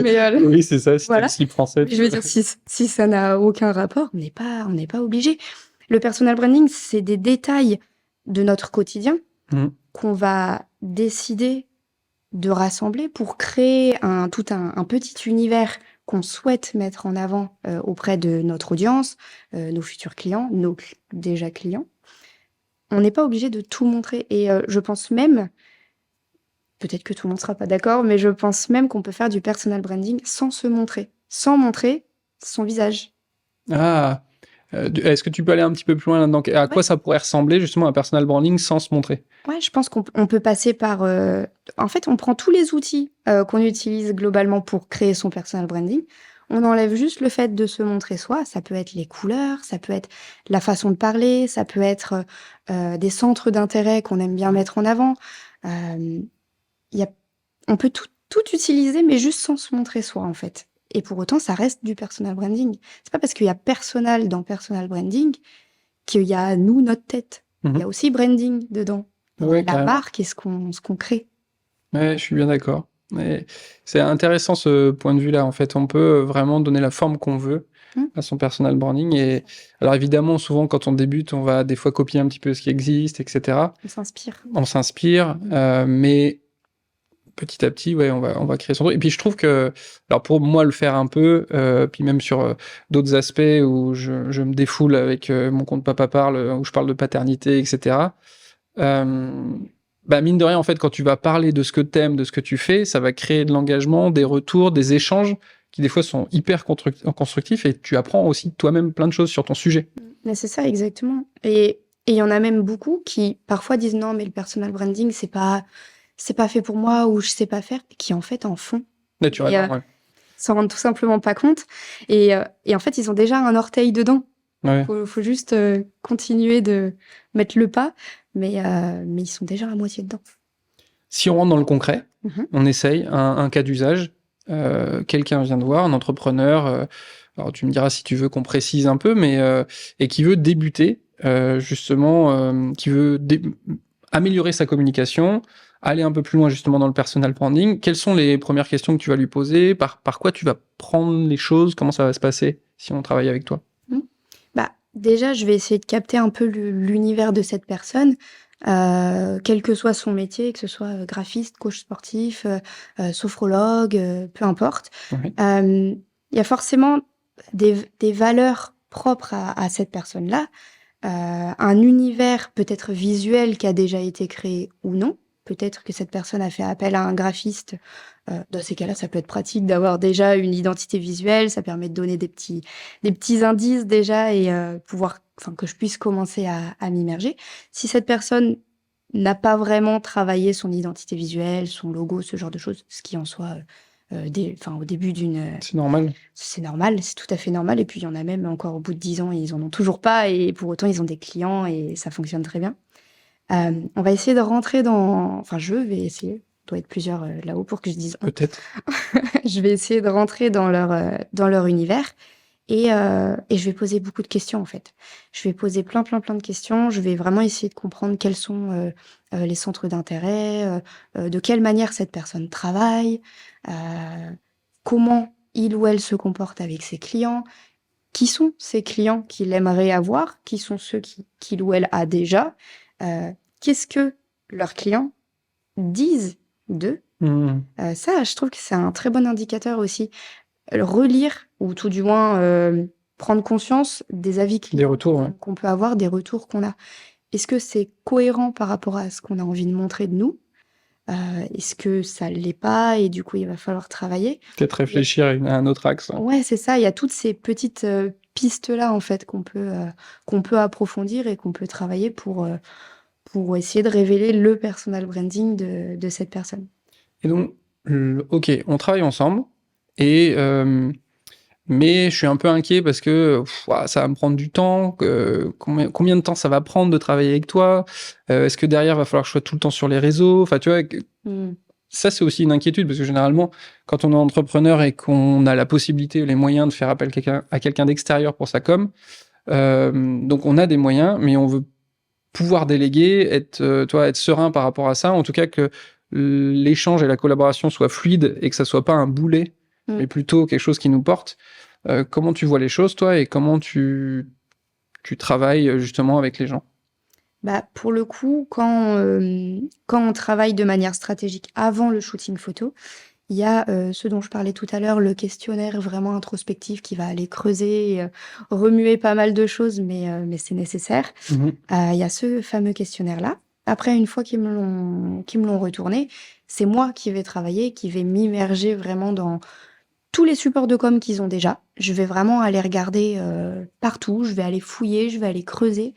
Mais oui, c'est ça, si t'es le voilà. slip français. Je veux dire, si ça n'a aucun rapport, on n'est pas obligé. Le personal branding, c'est des détails de notre quotidien Mm. qu'on va décider de rassembler pour créer tout un petit univers qu'on souhaite mettre en avant auprès de notre audience, nos futurs clients, déjà clients. On n'est pas obligé de tout montrer. Et je pense même, peut-être que tout le monde ne sera pas d'accord, mais je pense même qu'on peut faire du personal branding sans se montrer, sans montrer son visage. Ah, est-ce que tu peux aller un petit peu plus loin là-dedans? À quoi Ouais. ça pourrait ressembler justement un personal branding sans se montrer? Ouais, je pense qu'on peut passer par... En fait, on prend tous les outils qu'on utilise globalement pour créer son personal branding. On enlève juste le fait de se montrer soi. Ça peut être les couleurs, ça peut être la façon de parler, ça peut être des centres d'intérêt qu'on aime bien mettre en avant. Euh, y a, on peut tout utiliser, mais juste sans se montrer soi, en fait. Et pour autant, ça reste du personal branding. C'est pas parce qu'il y a personal dans personal branding qu'il y a nous, notre tête. Il y a aussi branding dedans. Ouais, La carrément. marque et ce qu'on crée. Ouais, je suis bien d'accord. Mais c'est intéressant ce point de vue-là. En fait, on peut vraiment donner la forme qu'on veut Mm. à son personal branding. Et alors évidemment, souvent quand on débute, on va des fois copier un petit peu ce qui existe, etc. On s'inspire. On s'inspire, mais petit à petit, ouais, on va créer son truc. Et puis je trouve que, alors pour moi le faire un peu, puis même sur d'autres aspects où je me défoule avec mon compte Papa Parle, où je parle de paternité, etc. Bah mine de rien, en fait, quand tu vas parler de ce que t'aimes, de ce que tu fais, ça va créer de l'engagement, des retours, des échanges qui des fois sont hyper constructifs et tu apprends aussi toi-même plein de choses sur ton sujet. Mais c'est ça, exactement. Et il y en a même beaucoup qui parfois disent non, mais le personal branding, c'est pas fait pour moi ou je sais pas faire, qui en fait en font. Et Naturellement, ouais. s'en rendent tout simplement pas compte. Et en fait, ils ont déjà un orteil dedans. Ouais. Faut juste continuer de mettre le pas, mais ils sont déjà à moitié dedans. Si on rentre dans le concret, Mhm. on essaye un cas d'usage. Quelqu'un vient de voir, un entrepreneur, alors tu me diras si tu veux qu'on précise un peu, mais et qui veut débuter, justement, qui veut améliorer sa communication, aller un peu plus loin justement dans le personal branding. Quelles sont les premières questions que tu vas lui poser? Par quoi tu vas prendre les choses? Comment ça va se passer si on travaille avec toi? Bah, déjà, je vais essayer de capter un peu l'univers de cette personne, quel que soit son métier, que ce soit graphiste, coach sportif, sophrologue, peu importe. Ouais. Il y a forcément des valeurs propres à cette personne-là, un univers peut-être visuel qui a déjà été créé ou non. Peut-être que cette personne a fait appel à un graphiste. Dans ces cas-là, ça peut être pratique d'avoir déjà une identité visuelle. Ça permet de donner des petits indices déjà et enfin, que je puisse commencer à m'immerger. Si cette personne n'a pas vraiment travaillé son identité visuelle, son logo, ce genre de choses, ce qui en soit enfin, au début C'est normal. c'est normal, c'est tout à fait normal. Et puis, il y en a même encore au bout de 10 ans, ils en ont toujours pas. Et pour autant, ils ont des clients et ça fonctionne très bien. On va essayer de rentrer dans... Enfin, je vais essayer. Il doit être plusieurs là-haut pour que je dise on. Peut-être. Je vais essayer de rentrer dans leur univers. Et je vais poser beaucoup de questions, en fait. Je vais poser plein, plein, plein de questions. Je vais vraiment essayer de comprendre quels sont les centres d'intérêt, de quelle manière cette personne travaille, comment il ou elle se comporte avec ses clients, qui sont ces clients qu'il aimerait avoir, qui sont ceux qu'il ou elle a déjà, qu'est-ce que leurs clients disent d'eux. Ça, je trouve que c'est un très bon indicateur aussi. Relire, ou tout du moins prendre conscience des avis Des clients retours, ouais. qu'on peut avoir, des retours qu'on a. Est-ce que c'est cohérent par rapport à ce qu'on a envie de montrer de nous? Est-ce que ça ne l'est pas et du coup il va falloir travailler? Peut-être réfléchir à un autre axe. Ouais, c'est ça. Il y a toutes ces petites pistes-là, en fait, qu'on peut approfondir et qu'on peut travailler pour essayer de révéler le personal branding de cette personne. Et donc, ok, on travaille ensemble, et mais je suis un peu inquiet parce que ouah, ça va me prendre du temps. Combien de temps ça va prendre de travailler avec toi? Est-ce que derrière, va falloir que je sois tout le temps sur les réseaux? Enfin, tu vois, Mmh. ça, c'est aussi une inquiétude parce que généralement, quand on est entrepreneur et qu'on a la possibilité, les moyens de faire appel à quelqu'un d'extérieur pour sa com, donc on a des moyens, mais on veut pouvoir déléguer, être serein par rapport à ça. En tout cas, que l'échange et la collaboration soient fluides et que ça soit pas un boulet, Mmh. mais plutôt quelque chose qui nous porte. Comment tu vois les choses, toi, et comment tu travailles justement avec les gens? Bah, pour le coup, quand on travaille de manière stratégique avant le shooting photo, il y a, ce dont je parlais tout à l'heure, le questionnaire vraiment introspectif qui va aller creuser et remuer pas mal de choses, mais c'est nécessaire. Mhm. Il y a ce fameux questionnaire-là. Après, une fois qu'ils me l'ont retourné, c'est moi qui vais travailler, qui vais m'immerger vraiment dans tous les supports de com qu'ils ont déjà. Je vais vraiment aller regarder, partout, je vais aller fouiller, je vais aller creuser,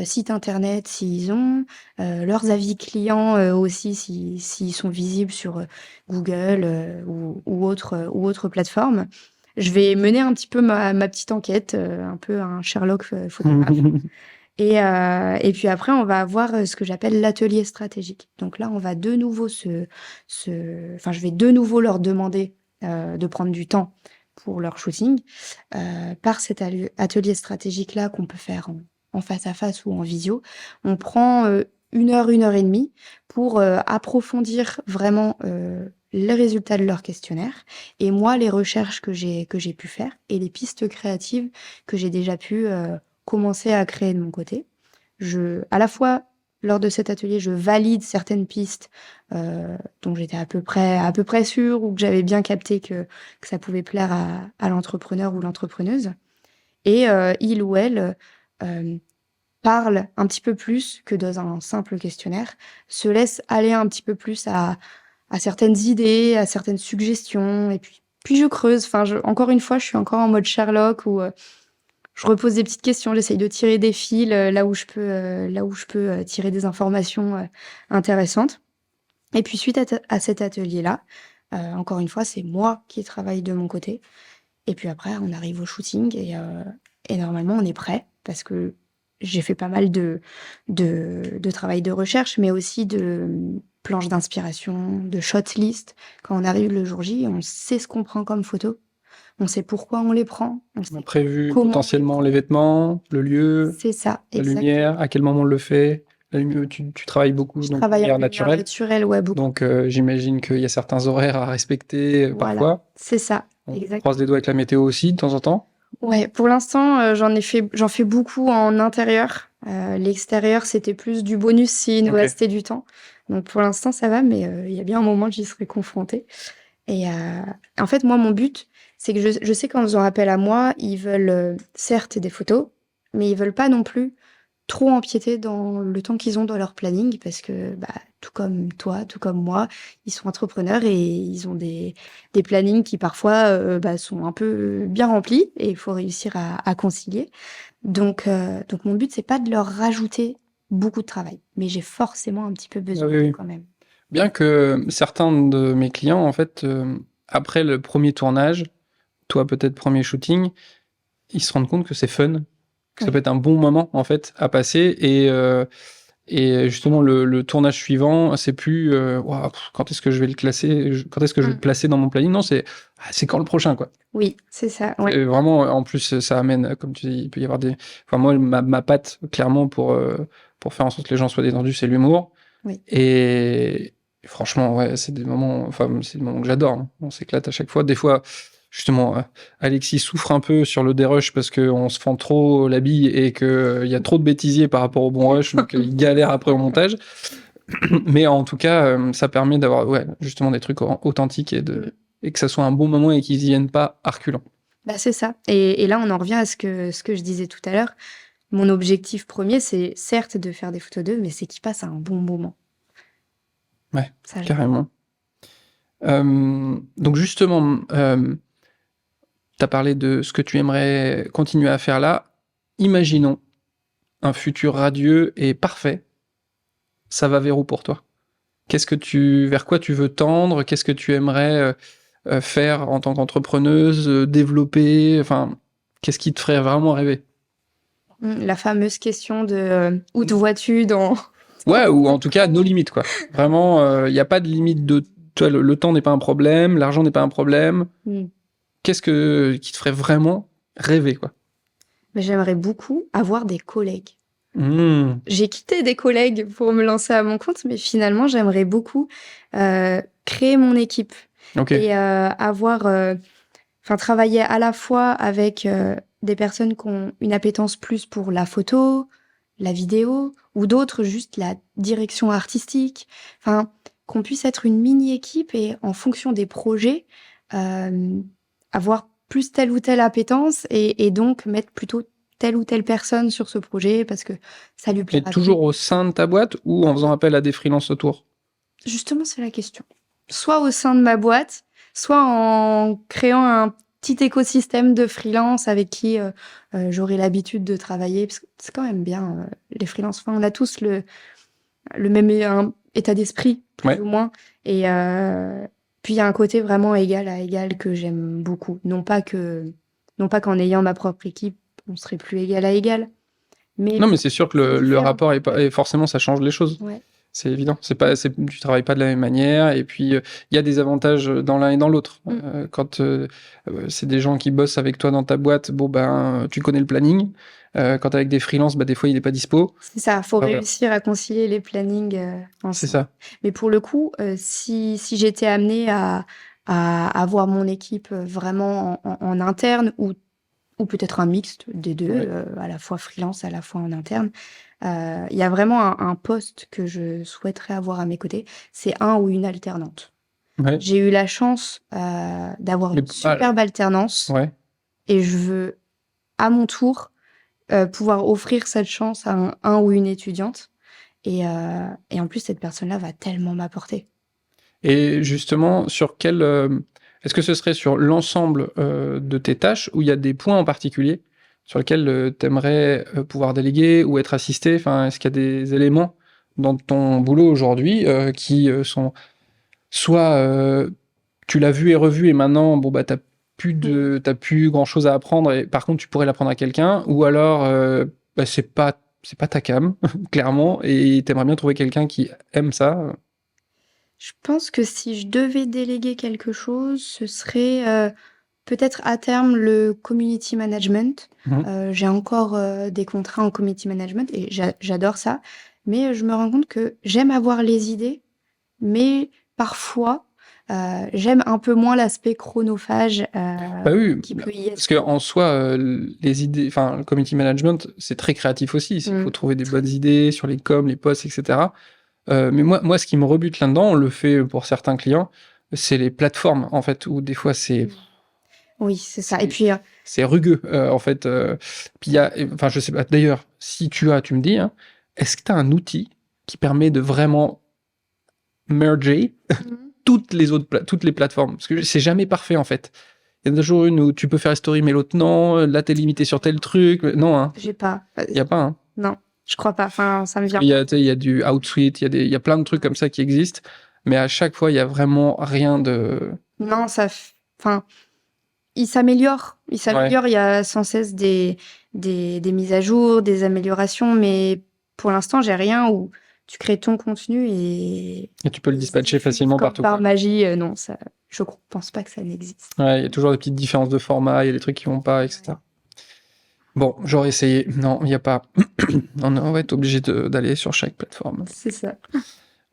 site internet s'ils ont, leurs avis clients, aussi s'ils sont visibles sur, Google, ou autre plateforme. Je vais mener un petit peu ma petite enquête, un peu un Sherlock, photographe. Et puis après, on va avoir, ce que j'appelle l'atelier stratégique. Donc là, on va de nouveau enfin, je vais de nouveau leur demander, de prendre du temps pour leur shooting, par cet atelier stratégique-là qu'on peut faire en face à face ou en visio. On prend, 1 heure et demie pour, approfondir vraiment, les résultats de leur questionnaire et moi, les recherches que j'ai pu faire et les pistes créatives que j'ai déjà pu, commencer à créer de mon côté. À la fois, lors de cet atelier, je valide certaines pistes, dont j'étais à peu près sûre ou que j'avais bien capté que ça pouvait plaire à l'entrepreneur ou l'entrepreneuse. Et il ou elle, parle un petit peu plus que dans un simple questionnaire, se laisse aller un petit peu plus à certaines idées, à certaines suggestions, et puis je creuse. Enfin, encore une fois, je suis encore en mode Sherlock où je repose des petites questions, j'essaye de tirer des fils, là où je peux, tirer des informations, intéressantes. Et puis suite à cet atelier-là, encore une fois, c'est moi qui travaille de mon côté. Et puis après, on arrive au shooting et normalement, on est prêt parce que j'ai fait pas mal de travail de recherche, mais aussi de, planches d'inspiration, de shot list. Quand on arrive le jour J, on sait ce qu'on prend comme photo, on sait pourquoi on les prend, on On a sait prévu comment on les potentiellement prend. les vêtements, le lieu, C'est ça, la exactement. lumière, à quel moment on le fait. La lumière, tu travailles beaucoup, Je donc travaille en lumière lumière naturelle. naturelle, ouais, beaucoup. Donc j'imagine qu'il y a certains horaires à respecter Voilà, parfois. c'est ça, On croise les exactement. doigts avec la météo aussi de temps en temps. Ouais, pour l'instant, j'en fais beaucoup en intérieur. L'extérieur, c'était plus du bonus s'il nous Ok. restait du temps. Donc pour l'instant, ça va, mais il y a bien un moment, j'y serai confrontée. Et en fait, moi, mon but, c'est que je sais qu'en faisant appel à moi, ils veulent, certes des photos, mais ils veulent pas non plus trop empiéter dans le temps qu'ils ont dans leur planning parce que, bah, tout comme toi, tout comme moi, ils sont entrepreneurs et ils ont des plannings qui parfois, bah, sont un peu bien remplis et il faut réussir à concilier. Donc mon but, c'est pas de leur rajouter beaucoup de travail, mais j'ai forcément un petit peu Ah besoin oui, d'eux oui. quand même. Bien que certains de mes clients, en fait, après le premier tournage, toi peut-être premier shooting, ils se rendent compte que c'est fun, que ça peut Oui. être un bon moment en fait à passer, et justement le tournage suivant, c'est plus Ouah, quand est-ce que je vais le classer, quand est-ce que je vais le Mmh. placer dans mon planning. Non, c'est quand le prochain quoi. Oui, c'est ça, ouais. Et vraiment, en plus, ça amène, comme tu dis, il peut y avoir des. Enfin, moi, ma patte, clairement, pour faire en sorte que les gens soient détendus, c'est l'humour. Oui. Et franchement, ouais, c'est des moments. Enfin, c'est des moments que j'adore, hein. On s'éclate à chaque fois. Des fois, justement, Alexis souffre un peu sur le dérush parce qu'on se fend trop la bille et qu'il y a trop de bêtisiers par rapport au bon rush, donc il galère après au montage. Mais en tout cas, ça permet d'avoir, ouais, justement, des trucs authentiques Mmh. et que ça soit un bon moment et qu'ils y viennent pas à reculons. Bah, c'est ça et là, on en revient à ce que je disais tout à l'heure. Mon objectif premier, c'est certes de faire des photos d'eux, mais c'est qu'ils passent un bon moment. Ouais, Ça, j'aime. carrément. Donc justement, Tu as parlé de ce que tu aimerais continuer à faire là. Imaginons un futur radieux et parfait. Ça va vers où pour toi? Vers quoi tu veux tendre? Qu'est-ce que tu aimerais faire en tant qu'entrepreneuse, développer? Enfin, qu'est-ce qui te ferait vraiment rêver? La fameuse question de où te vois-tu dans... Ouais, ou en tout cas, nos limites, quoi. Vraiment, il n'y a pas de limite de... Tu vois, le temps n'est pas un problème, l'argent n'est pas un problème. Mm. Qu'est-ce qui te ferait vraiment rêver, quoi? Mais j'aimerais beaucoup avoir des collègues. Mmh. J'ai quitté des collègues pour me lancer à mon compte, mais finalement, j'aimerais beaucoup créer mon équipe Ok. et travailler à la fois avec des personnes qui ont une appétence plus pour la photo, la vidéo, ou d'autres juste la direction artistique. Enfin, qu'on puisse être une mini-équipe et en fonction des projets, avoir plus telle ou telle appétence et donc mettre plutôt telle ou telle personne sur ce projet parce que ça lui Et plaira. toujours au sein de ta boîte ou en faisant appel à des freelances autour? Justement, c'est la question. Soit au sein de ma boîte, soit en créant un petit écosystème de freelance avec qui j'aurai l'habitude de travailler. Parce que c'est quand même bien, les freelances. Enfin, on a tous le même état d'esprit, plus Ouais. ou moins. Et puis, il y a un côté vraiment égal à égal que j'aime beaucoup. Non pas qu'en ayant ma propre équipe, on serait plus égal à égal. Mais Non, mais c'est sûr que le différent. rapport est pas... et forcément, ça change les choses. Ouais. C'est évident. Tu travailles pas de la même manière. Et puis, il y a des avantages dans l'un et dans l'autre. Quand c'est des gens qui bossent avec toi dans ta boîte, bon, ben, tu connais le planning. Quand t'es avec des freelances, bah, des fois, il est pas dispo. C'est ça, faut Voilà. réussir à concilier les plannings ensemble. C'est ça. Mais pour le coup, si j'étais amenée à avoir mon équipe vraiment en interne ou peut-être un mixte des deux, Ouais. à la fois freelance, à la fois en interne, il y a vraiment un poste que je souhaiterais avoir à mes côtés, c'est un ou une alternante. Ouais. J'ai eu la chance d'avoir une superbe alternance Ouais. et je veux à mon tour pouvoir offrir cette chance à un ou une étudiante. Et en plus, cette personne-là va tellement m'apporter. Et justement, est-ce que ce serait sur l'ensemble de tes tâches ou il y a des points en particulier sur lesquels tu aimerais pouvoir déléguer ou être assisté? Enfin, est-ce qu'il y a des éléments dans ton boulot aujourd'hui qui sont soit tu l'as vu et revu et maintenant bon bah t'as plus grand-chose à apprendre et par contre tu pourrais l'apprendre à quelqu'un, ou alors bah, c'est pas ta came clairement et t'aimerais bien trouver quelqu'un qui aime ça. Je pense que si je devais déléguer quelque chose, ce serait peut-être à terme le community management. J'ai encore des contrats en community management et j'adore ça. Mais je me rends compte que j'aime avoir les idées, mais parfois, j'aime un peu moins l'aspect chronophage Bah oui, qui peut y être. parce qu'en soi, les idées, enfin, le community management, c'est très créatif aussi. Il faut trouver des bonnes idées sur les coms, les posts, etc. Mais moi, ce qui me rebute là-dedans, on le fait pour certains clients, c'est les plateformes, en fait, où des fois c'est. Oui, c'est ça. Et puis, c'est rugueux, en fait. Puis il y a, enfin, je sais pas. D'ailleurs, si tu me dis, hein, est-ce que tu as un outil qui permet de vraiment merger toutes les plateformes? Parce que c'est jamais parfait, en fait. Il y en a toujours une où tu peux faire les stories, mais l'autre non. Là, t'es limité sur tel truc. Non, hein. j'ai pas. Il y a pas, hein. Non, je crois pas. Enfin, ça me vient. Il y a du Outsuite, il y a plein de trucs comme ça qui existent, mais à chaque fois, il y a vraiment rien de. Non, enfin, il s'améliore. Il s'améliore. Ouais. Il y a sans cesse des mises à jour, des améliorations, mais pour l'instant, j'ai rien où tu crées ton contenu et tu peux le dispatcher facilement comme partout. Par quoi. magie, non, ça, je pense pas que ça n'existe. Ouais, il y a toujours des petites différences de format, il y a des trucs qui vont pas, etc. Bon, j'aurais essayé. Non, il n'y a pas. On va être obligé d'aller sur chaque plateforme. C'est ça.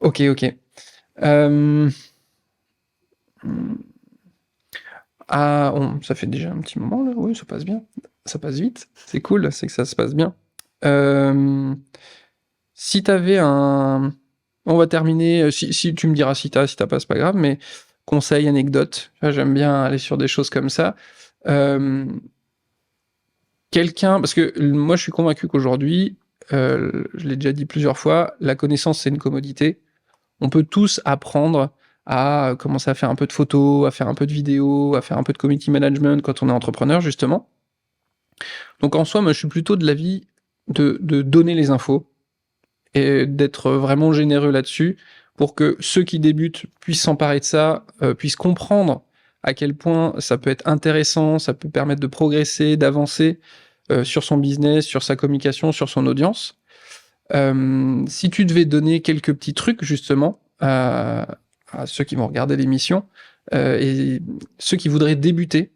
Ok. Ah, ça fait déjà un petit moment là. Oui, ça passe bien. Ça passe vite. C'est cool, c'est que ça se passe bien. Si t'avais un... On va terminer, si tu me diras si t'as pas, c'est pas grave, mais conseil, anecdote, j'aime bien aller sur des choses comme ça. Quelqu'un, parce que moi je suis convaincu qu'aujourd'hui, je l'ai déjà dit plusieurs fois, la connaissance c'est une commodité. On peut tous apprendre à commencer à faire un peu de photos, à faire un peu de vidéos, à faire un peu de community management quand on est entrepreneur, justement. Donc en soi, moi, je suis plutôt de l'avis de donner les infos et d'être vraiment généreux là-dessus pour que ceux qui débutent puissent s'emparer de ça, puissent comprendre à quel point ça peut être intéressant, ça peut permettre de progresser, d'avancer sur son business, sur sa communication, sur son audience. Si tu devais donner quelques petits trucs justement à ceux qui vont regarder l'émission et ceux qui voudraient débuter,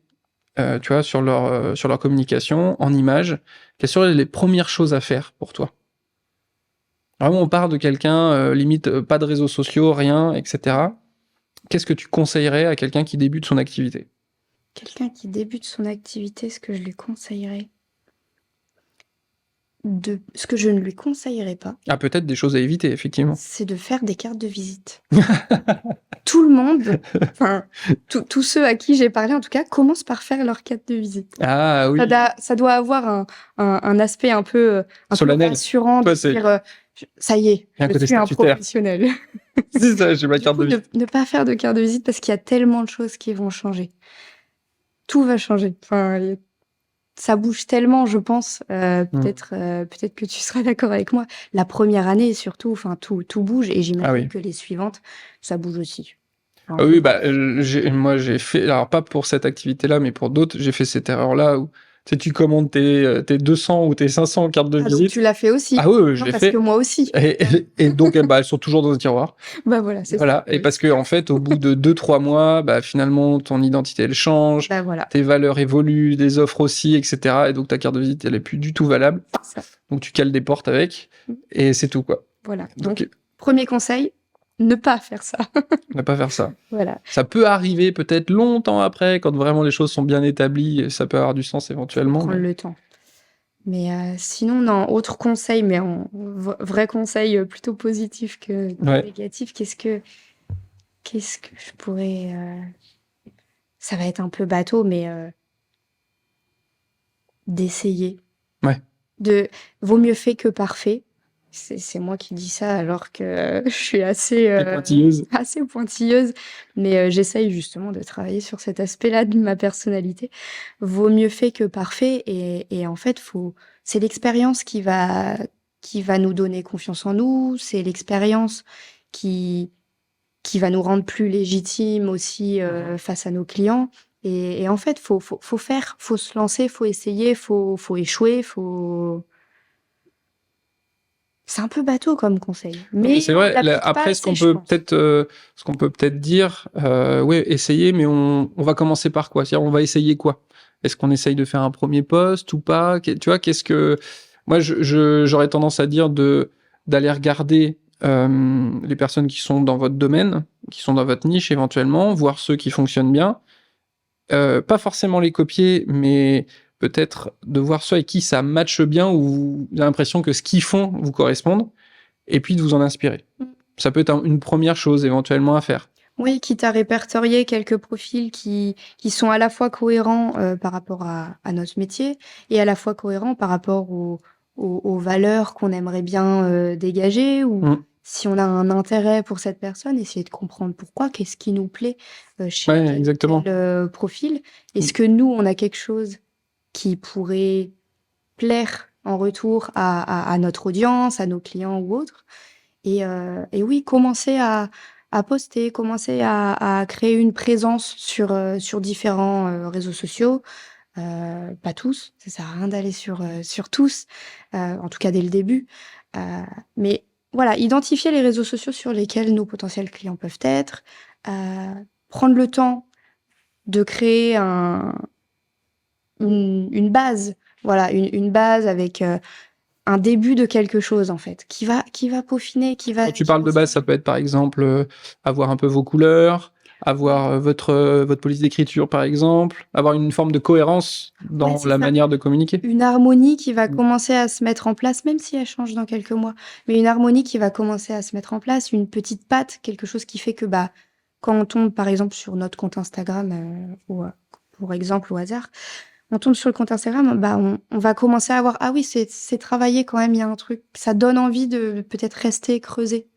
tu vois, sur leur communication en images, quelles seraient les premières choses à faire pour toi? Vraiment, on parle de quelqu'un, limite pas de réseaux sociaux, rien, etc. Qu'est-ce que tu conseillerais à quelqu'un qui débute son activité? Quelqu'un qui débute son activité, ce que je lui conseillerais ce que je ne lui conseillerais pas, Ah, peut-être des choses à éviter, effectivement. c'est de faire des cartes de visite. Tout le monde, enfin, tous ceux à qui j'ai parlé en tout cas, commencent par faire leur carte de visite. Ah oui, Ça doit avoir un aspect un peu solennel. rassurant de Toi, se c'est dire ça y est, il y a un je côté suis un statutaire. professionnel. C'est ça, j'ai ma Du carte coup, de visite. ne pas faire de carte de visite parce qu'il y a tellement de choses qui vont changer. Tout va changer. Enfin, ça bouge tellement, je pense. Peut-être que tu seras d'accord avec moi. La première année, surtout, enfin, tout bouge et j'imagine Ah oui. que les suivantes, ça bouge aussi. Enfin, Ah oui, bah, moi, j'ai fait, alors pas pour cette activité-là, mais pour d'autres, j'ai fait cette erreur-là où, tu sais, tu commandes tes 200 ou tes 500 cartes de donc visite. tu l'as fait aussi. Ah oui, je Non, l'ai parce fait. que moi aussi. Et donc, bah, elles sont toujours dans un tiroir. Bah voilà, c'est ça. Voilà. Et parce que, en fait, au bout de 2-3 mois, bah, finalement, ton identité, elle change, Bah voilà, tes valeurs évoluent, des offres aussi, etc. Et donc, ta carte de visite, elle est plus du tout valable. c'est ça. Donc, tu cales des portes avec, et c'est tout, quoi. Voilà. Donc, Donc, premier conseil, ne pas faire ça. on va pas faire ça. Voilà. Ça peut arriver peut-être longtemps après, quand vraiment les choses sont bien établies, et ça peut avoir du sens éventuellement. Prendre le temps. Mais sinon, non, autre conseil, mais vrai conseil plutôt positif que Ouais. négatif, qu'est-ce que je pourrais... Ça va être un peu bateau, mais d'essayer. Ouais. Vaut mieux fait que parfait. C'est moi qui dis ça alors que je suis assez Pointilleuse. assez pointilleuse, mais j'essaye justement de travailler sur cet aspect-là de ma personnalité. Vaut mieux fait que parfait et en fait, c'est l'expérience qui va nous donner confiance en nous, c'est l'expérience qui va nous rendre plus légitimes aussi face à nos clients. Et en fait, faut faire, faut se lancer, faut essayer, faut échouer, C'est un peu bateau comme conseil, mais C'est on vrai. l'applique pas Après, assez, je pense. ce qu'on peut peut-être dire, ouais, essayer, mais on va commencer par quoi? C'est-à-dire, on va essayer quoi? Est-ce qu'on essaye de faire un premier post ou pas? Tu vois, moi, j'aurais tendance à dire d'aller regarder les personnes qui sont dans votre domaine, qui sont dans votre niche éventuellement, voir ceux qui fonctionnent bien. Pas forcément les copier, mais peut-être de voir ceux avec qui ça matche bien ou vous avez l'impression que ce qu'ils font vous correspond, et puis de vous en inspirer. Ça peut être une première chose éventuellement à faire. Oui, quitte à répertorier quelques profils qui sont à la fois cohérents par rapport à notre métier et à la fois cohérents par rapport aux valeurs qu'on aimerait bien dégager ou si on a un intérêt pour cette personne, essayer de comprendre pourquoi, qu'est-ce qui nous plaît chez Ouais, exactement. tel profil. Est-ce que nous, on a quelque chose qui pourrait plaire en retour à notre audience, à nos clients ou autres. Et oui, commencer à poster, commencer à créer une présence sur différents réseaux sociaux. Pas tous, ça sert à rien d'aller sur tous, en tout cas dès le début. Mais voilà, identifier les réseaux sociaux sur lesquels nos potentiels clients peuvent être, prendre le temps de créer une base, voilà, une base avec un début de quelque chose en fait, qui va peaufiner, Quand tu parles de base, ça peut être par exemple avoir un peu vos couleurs, avoir votre police d'écriture par exemple, avoir une forme de cohérence dans la manière de communiquer. Une harmonie qui va commencer à se mettre en place, même si elle change dans quelques mois, mais une harmonie qui va commencer à se mettre en place, une petite patte, quelque chose qui fait que quand on tombe par exemple sur notre compte Instagram, ou pour exemple au hasard, on tombe sur le compte Instagram, on va commencer à voir, ah oui, c'est travaillé quand même, il y a un truc, ça donne envie de peut-être rester, creuser.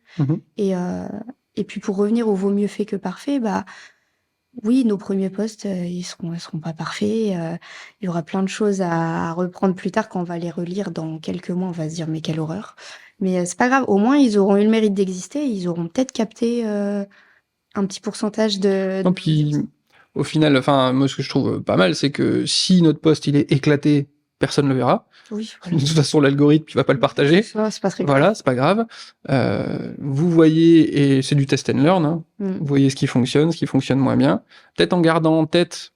Et Et puis pour revenir au vaut mieux fait que parfait, bah oui, nos premiers posts, ils seront pas parfaits. Il y aura plein de choses à reprendre plus tard quand on va les relire dans quelques mois. On va se dire mais quelle horreur. Mais c'est pas grave. Au moins ils auront eu le mérite d'exister. Ils auront peut-être capté un petit pourcentage Non, puis au final, enfin, moi, ce que je trouve pas mal, c'est que si notre post il est éclaté, personne le verra. Oui, De voilà. toute façon, l'algorithme, il va pas le partager. Ça, c'est pas très grave. Voilà, c'est pas grave. Vous voyez, et c'est du test and learn, hein. Vous voyez ce qui fonctionne moins bien. Peut-être en gardant en tête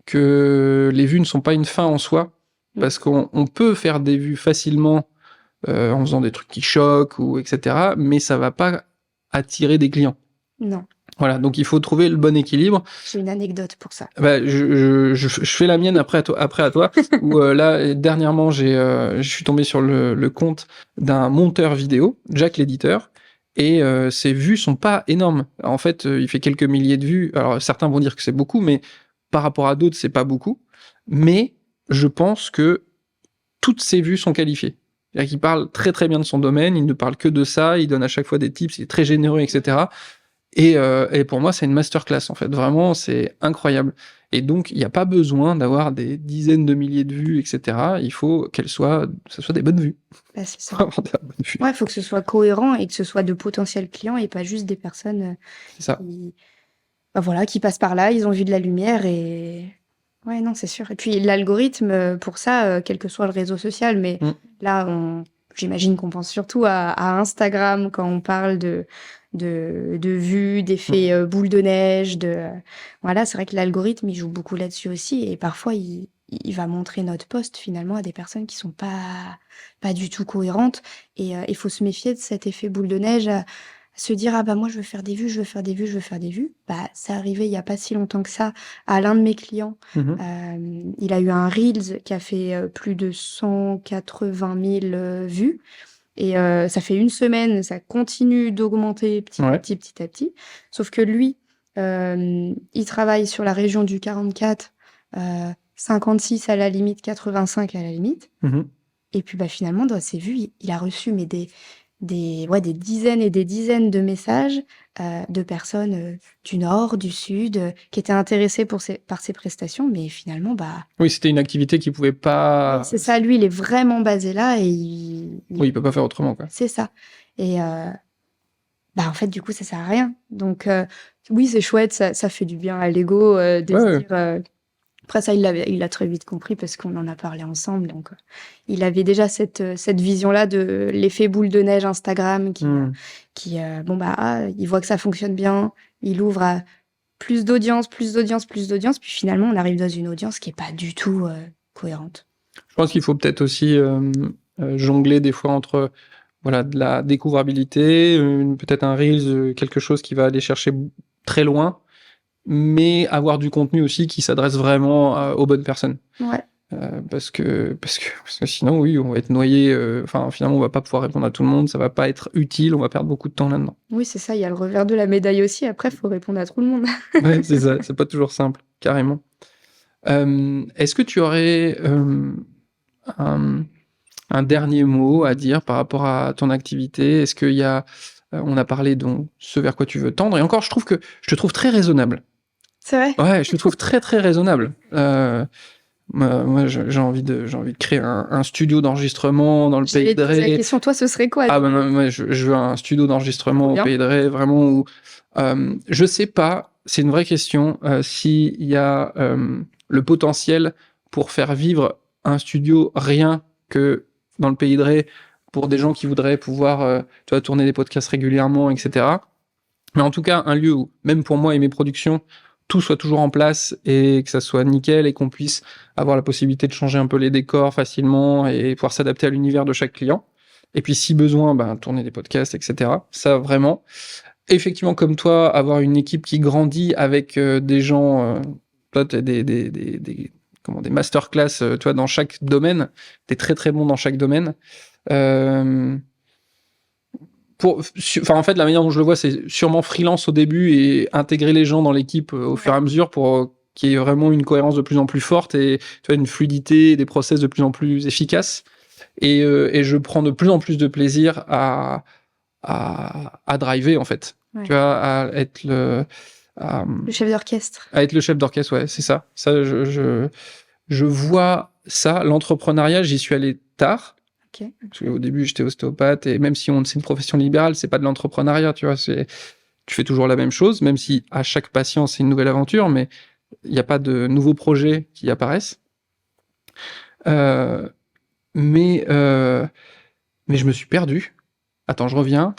que les vues ne sont pas une fin en soi, parce qu'on peut faire des vues facilement en faisant des trucs qui choquent, ou etc., mais ça va pas attirer des clients. Non. Voilà, donc il faut trouver le bon équilibre. J'ai une anecdote pour ça. Bah, je fais la mienne après à toi, où là, dernièrement, je suis tombé sur le compte d'un monteur vidéo, Jack l'éditeur, et ses vues sont pas énormes. En fait, il fait quelques milliers de vues. Alors, certains vont dire que c'est beaucoup, mais par rapport à d'autres, c'est pas beaucoup. Mais je pense que toutes ses vues sont qualifiées. C'est-à-dire qu'il parle très très bien de son domaine, il ne parle que de ça, il donne à chaque fois des tips, il est très généreux, etc. Et pour moi, c'est une masterclass, en fait. Vraiment, c'est incroyable. Et donc, il n'y a pas besoin d'avoir des dizaines de milliers de vues, etc. Il faut que ce soit des bonnes vues. Bah, c'est ça. Vraiment des bonnes vues. Ouais, il faut que ce soit cohérent et que ce soit de potentiels clients et pas juste des personnes C'est ça. qui passent par là, ils ont vu de la lumière et... Ouais, non, c'est sûr. Et puis l'algorithme, pour ça, quel que soit le réseau social, mais là, j'imagine qu'on pense surtout à Instagram quand on parle de vues, d'effets boule de neige, voilà, c'est vrai que l'algorithme, il joue beaucoup là-dessus aussi et parfois, il va montrer notre post finalement à des personnes qui sont pas du tout cohérentes et il faut se méfier de cet effet boule de neige, à se dire ah bah moi je veux faire des vues, je veux faire des vues, je veux faire des vues. Bah c'est arrivé il y a pas si longtemps que ça à l'un de mes clients. Il a eu un Reels qui a fait plus de 180 000 vues. Et ça fait une semaine, ça continue d'augmenter petit à petit. Sauf que lui, il travaille sur la région du 44, 56 à la limite, 85 à la limite. Et puis bah, finalement, dans ses vues, il a reçu des dizaines et des dizaines de messages de personnes du nord, du sud, qui étaient intéressées par ses prestations, mais finalement, bah... Oui, c'était une activité qui pouvait pas... C'est ça, lui, il est vraiment basé là et Oui, il peut pas faire autrement, quoi. C'est ça. Et bah, en fait, du coup, ça sert à rien. Donc, oui, c'est chouette, ça fait du bien à l'ego de se dire... Après ça, il l'a très vite compris parce qu'on en a parlé ensemble. Donc, il avait déjà cette vision-là de l'effet boule de neige Instagram qui il voit que ça fonctionne bien, il ouvre à plus d'audience, puis finalement, on arrive dans une audience qui est pas du tout cohérente. Je pense qu'il faut peut-être aussi jongler des fois entre de la découvrabilité, peut-être un Reels, quelque chose qui va aller chercher très loin, mais avoir du contenu aussi qui s'adresse vraiment aux bonnes personnes. Ouais. Parce que sinon, oui, on va être noyé. Finalement, on va pas pouvoir répondre à tout le monde. Ça va pas être utile. On va perdre beaucoup de temps là-dedans. Oui, c'est ça. Il y a le revers de la médaille aussi. Après, il faut répondre à tout le monde. Ouais, c'est ça. C'est pas toujours simple, carrément. Est-ce que tu aurais un dernier mot à dire par rapport à ton activité? Est-ce qu'il y a... on a parlé de ce vers quoi tu veux tendre. Et encore, je te trouve très raisonnable. C'est vrai? Ouais, je te trouve très, très raisonnable. Moi, j'ai envie de créer un studio d'enregistrement dans le Pays de Ré. La question, toi, ce serait quoi? Ah ben moi, je veux un studio d'enregistrement au Pays de Ré, vraiment où je sais pas, c'est une vraie question, s'il y a le potentiel pour faire vivre un studio rien que dans le Pays de Ré pour des gens qui voudraient pouvoir tourner des podcasts régulièrement, etc. Mais en tout cas, un lieu où, même pour moi et mes productions, tout soit toujours en place et que ça soit nickel et qu'on puisse avoir la possibilité de changer un peu les décors facilement et pouvoir s'adapter à l'univers de chaque client. Et puis, si besoin, tourner des podcasts, etc. Ça, vraiment. Effectivement, comme toi, avoir une équipe qui grandit avec des gens, toi, t'as des masterclass, dans chaque domaine. T'es très, très bon dans chaque domaine. En fait, la manière dont je le vois, c'est sûrement freelance au début et intégrer les gens dans l'équipe au fur et à mesure pour qu'il y ait vraiment une cohérence de plus en plus forte et une fluidité et des process de plus en plus efficaces. Et je prends de plus en plus de plaisir à à driver, en fait. Ouais. Tu vois, à être Le chef d'orchestre. à être le chef d'orchestre, ouais, c'est ça. Ça, je vois ça. L'entrepreneuriat, j'y suis allé tard. Ok. Parce qu'au début, j'étais ostéopathe, et même si c'est une profession libérale, c'est pas de l'entrepreneuriat, tu vois. Tu fais toujours la même chose, même si à chaque patient, c'est une nouvelle aventure, mais il n'y a pas de nouveaux projets qui apparaissent. Mais je me suis perdu. Attends, je reviens.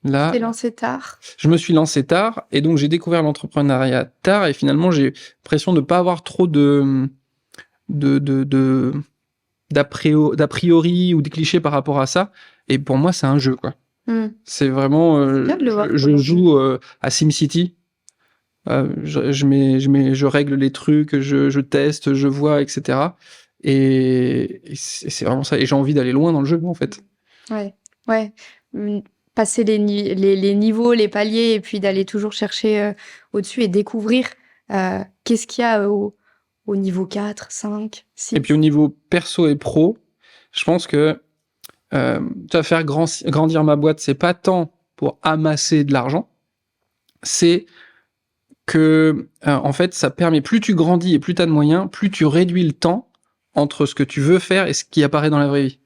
Là, T'es lancé tard. je me suis lancé tard, et donc j'ai découvert l'entrepreneuriat tard, et finalement, j'ai l'impression de ne pas avoir trop d'a priori ou des clichés par rapport à ça. Et pour moi, c'est un jeu, quoi. C'est vraiment... C'est bien de le voir. je joue à SimCity. Je règle les trucs, je teste, je vois, etc. Et c'est vraiment ça. Et j'ai envie d'aller loin dans le jeu, en fait. Ouais. Passer les niveaux, les paliers, et puis d'aller toujours chercher au-dessus et découvrir qu'est-ce qu'il y a au niveau 4, 5, 6. Et puis au niveau perso et pro, je pense que tu vas faire grandir ma boîte, c'est pas tant pour amasser de l'argent, c'est que en fait, ça permet, plus tu grandis et plus tu as de moyens, plus tu réduis le temps entre ce que tu veux faire et ce qui apparaît dans la vraie vie.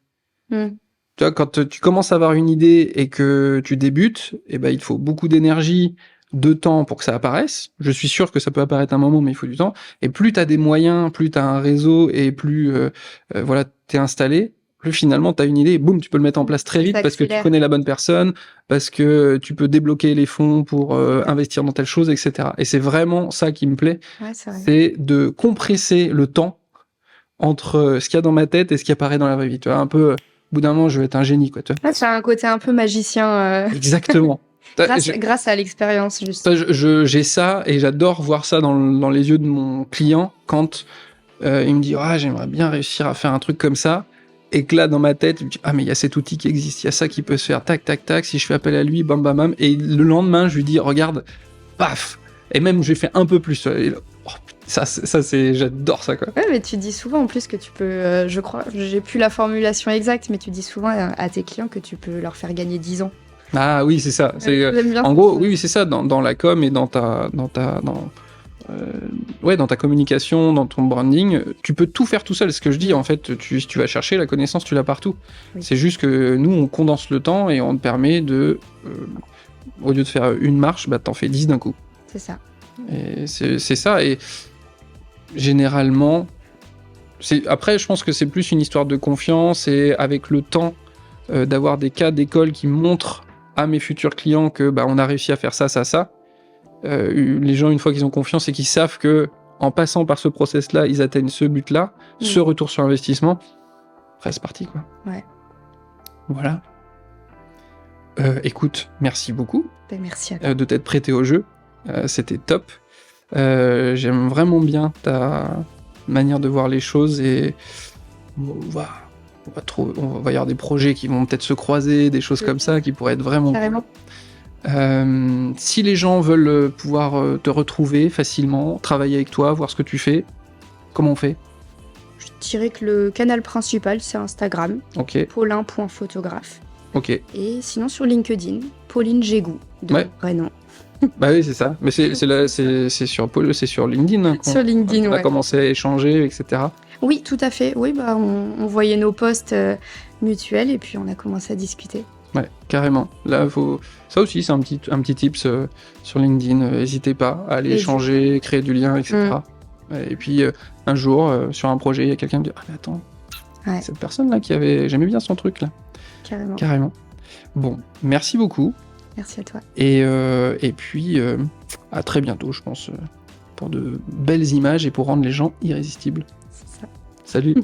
Tu vois, quand tu commences à avoir une idée et que tu débutes, il te faut beaucoup d'énergie, de temps pour que ça apparaisse. Je suis sûr que ça peut apparaître un moment, mais il faut du temps. Et plus tu as des moyens, plus tu as un réseau, et plus t'es installé, plus finalement tu as une idée, et boum, tu peux le mettre en place très vite parce que tu connais la bonne personne, parce que tu peux débloquer les fonds pour investir dans telle chose, etc. Et c'est vraiment ça qui me plaît, c'est de compresser le temps entre ce qu'il y a dans ma tête et ce qui apparaît dans la vraie vie. Tu vois, un peu, au bout d'un moment, je vais être un génie, quoi. Tu vois. Ça a un côté un peu magicien. Exactement. Grâce à l'expérience, juste. J'ai ça, et j'adore voir ça dans les yeux de mon client quand il me dit j'aimerais bien réussir à faire un truc comme ça, et que là dans ma tête je me dis mais il y a cet outil qui existe, il y a ça qui peut se faire, tac tac tac, si je fais appel à lui, bam bam bam, et le lendemain je lui dis regarde, paf, et même j'ai fait un peu plus, ça c'est, j'adore ça, quoi. Ouais, mais tu dis souvent en plus que tu peux, je crois, j'ai plus la formulation exacte, mais tu dis souvent à tes clients que tu peux leur faire gagner 10 ans. Ah oui, c'est ça. En gros, oui, c'est ça. Dans la com et dans ta communication, dans ton branding, tu peux tout faire tout seul. Ce que je dis, en fait, si tu vas chercher la connaissance, tu l'as partout. Oui. C'est juste que nous, on condense le temps et on te permet de, au lieu de faire une marche, t'en fais 10 d'un coup. C'est ça. Et c'est ça. Et généralement, après, je pense que c'est plus une histoire de confiance, et avec le temps, d'avoir des cas d'école qui montrent à mes futurs clients que on a réussi à faire ça. Les gens, une fois qu'ils ont confiance et qu'ils savent que en passant par ce process-là, ils atteignent ce but-là, ce retour sur investissement, après c'est parti, quoi. Ouais. Voilà. Écoute, merci beaucoup. Merci à toi. De t'être prêté au jeu. C'était top. J'aime vraiment bien ta manière de voir les choses, et on va y avoir des projets qui vont peut-être se croiser, des choses comme ça qui pourraient être vraiment carrément cool. Si les gens veulent pouvoir te retrouver facilement, travailler avec toi, voir ce que tu fais, comment on fait? Je dirais que le canal principal, c'est Instagram. Ok. Paulin.photographe. Ok. Et sinon sur LinkedIn, Pauline Gégou, vrai nom. Bah oui, c'est ça. Mais c'est sur LinkedIn. Sur LinkedIn, on a commencé à échanger, etc. Oui, tout à fait. Oui, on voyait nos posts mutuels, et puis on a commencé à discuter. Ouais, carrément. Là, ça aussi, c'est un petit tips sur LinkedIn. N'hésitez pas à aller échanger, créer du lien, etc. Et puis, un jour, sur un projet, il y a quelqu'un qui me dit « Ah, mais attends, cette personne-là j'aimais bien son truc, là. » Carrément. Bon, merci beaucoup. Merci à toi. Et puis, à très bientôt, je pense, pour de belles images et pour rendre les gens irrésistibles. C'est ça. Salut.